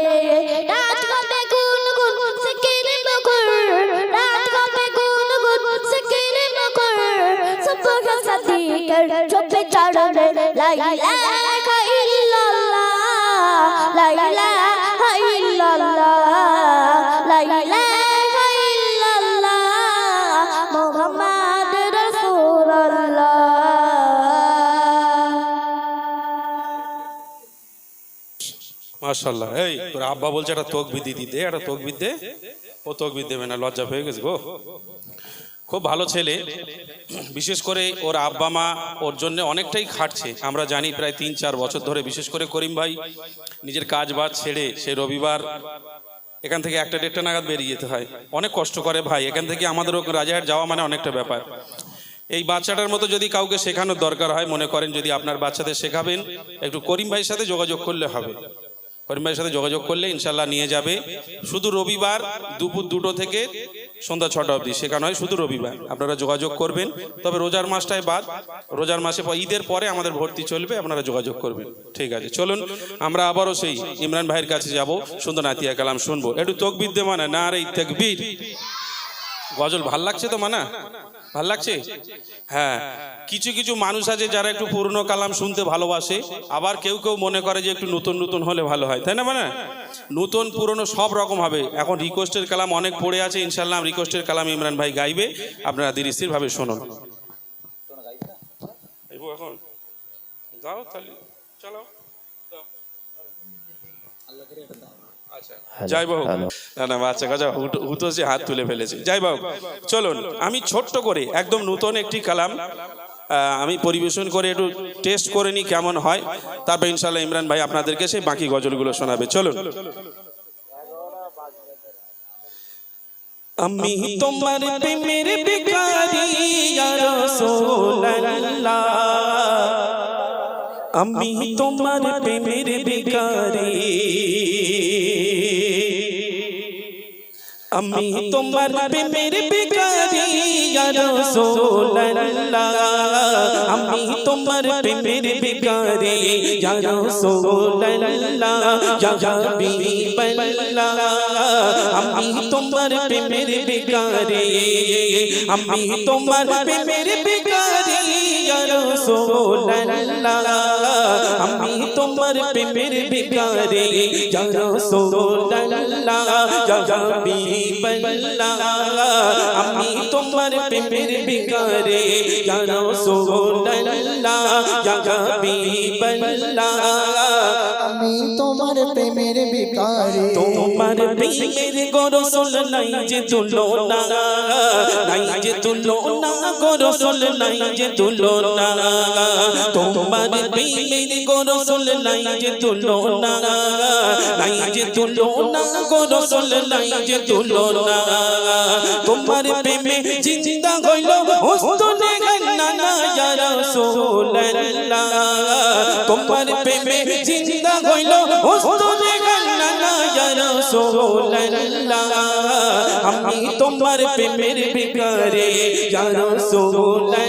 রাত হবে গুন গুন জিকিরে মকুর, রাত হবে গুন গুন জিকিরে মকুর। সুবহ সাদিকের জপে চরণে, লা ইলাহা ইল্লাল্লাহ, লা ইলাহা ইল্লাল্লাহ, লা ইলাহা ইল্লাল্লাহ, মুহাম্মদ রাসূলুল্লাহ। মাশাআল্লাহ। এই তোর আব্বা বলছে একটা তকবীর দিদি দে, একটা তকবীর দে। ও তকবীর দেবে না, লজ্জা পেয়ে গেছে গো। খুব ভালো ছেলে, বিশেষ করে ওর আব্বা মা ওর জন্য অনেকটাই খাটছে আমরা জানি, প্রায় 3-4 বছর ধরে। বিশেষ করে করিম ভাই নিজের কাজ বাজ ছেড়ে সে রবিবার এখান থেকে 1টা-1.5টা নাগাদ বেরিয়ে যেতে হয়, অনেক কষ্ট করে ভাই। এখান থেকে আমাদের রাজারহাট যাওয়া মানে অনেকটা ব্যাপার। এই বাচ্চাটার মতো যদি কাউকে শেখানোর দরকার হয়, মনে করেন যদি আপনার বাচ্চাদের শেখাবেন, একটু করিম ভাইয়ের সাথে যোগাযোগ করলে হবে। করিম ভাইয়ের সাথে যোগাযোগ করলে ইনশাল্লাহ নিয়ে যাবে। শুধু রবিবার দুপুর 2টো থেকে সন্ধ্যা 6টা অবধি শেখানো হয়, শুধু রবিবার। আপনারা যোগাযোগ করবেন। তবে রোজার মাসটায় বাদ, রোজার মাসে ঈদের পরে আমাদের ভর্তি চলবে, আপনারা যোগাযোগ করবেন। ঠিক আছে, চলুন আমরা আবারও সেই ইমরান ভাইয়ের কাছে যাব, সুন্দর নাতিয়া কালাম শুনবো। একটু তকবীর দে মানা, নারে তাকবীর। গজল ভাল লাগছে তো মানা? ভাল লাগছে? হ্যাঁ, কিছু কিছু মানুষ আছে যারা একটু পুরনো কালাম শুনতে ভালোবাসে, আবার কেউ কেউ মনে করে যে একটু নতুন নতুন হলে ভালো হয়, তাই না? মানে নতুন পুরনো সব রকম হবে। এখন রিকোয়েস্টের কালাম অনেক পড়ে আছে, ইনশাল্লাহ রিকোয়েস্টের কালাম ইমরান ভাই গাইবে, আপনারা ধীর স্থিরভাবে শুনুন। এখন যাও তাহলে, চলো। যাই বাবু, না না বাচ্চা কাজা হুতো সে হাত তুলে ফেলেছে। যাই বাবু, চলুন আমি ছোট্ট করে একদম নতুন একটি কালাম আমি পরিবেশন করে একটু টেস্ট করে নিই কেমন হয়, তারপর ইনশাল্লাহ ইমরান ভাই আপনাদেরকে সেই বাকি গজলগুলো শোনাবে। চলুন। আমি তোমার প্রেমের ভিখারি ইয়া রাসূলুল্লাহ, আমি তোমার প্রেমের ভিখারি, আমি তোমার প্রেমের ভিখারি ইয়া রাসূলুল্লাহ, আমি তোমার প্রেমের ভিখারি ইয়া রাসূলুল্লাহ, ইয়া হাবিবাল্লাহ, আমি তোমার প্রেমের ভিখারি, আমি তোমার প্রেমের ভিখারি ইয়া রাসূলুল্লাহ, আমি তোমার প্রেমের ভিখারি ইয়া রাসূলুল্লাহ, ইয়া হাবিবাল্লাহ, আমি তোমার প্রেমের ভিখারি ইয়া রাসূলুল্লাহ, ইয়া হাবিবাল্লাহ, আমি তোমার প্রেমের ভিখারি, তোমার প্রেমের গো রাসূল নাই যে তুলনা, নাই যে তুলনা গো রাসূল নাই যে তুলনা, তোমার প্রেমের গো রাসূল নাই যে তুলনা, নাই যে তুলনা গো রাসূল নাই যে তুলনা, তোমার প্রেমে জিন্দা হইল হুসনে গান্না ইয়া রাসূলুল্লাহ, তোমার প্রেমে জিন্দা হইল হুসনে গান্না ইয়া রাসূলুল্লাহ, আমি তোমার প্রেমের ভিখারি ইয়া রাসূলুল্লাহ।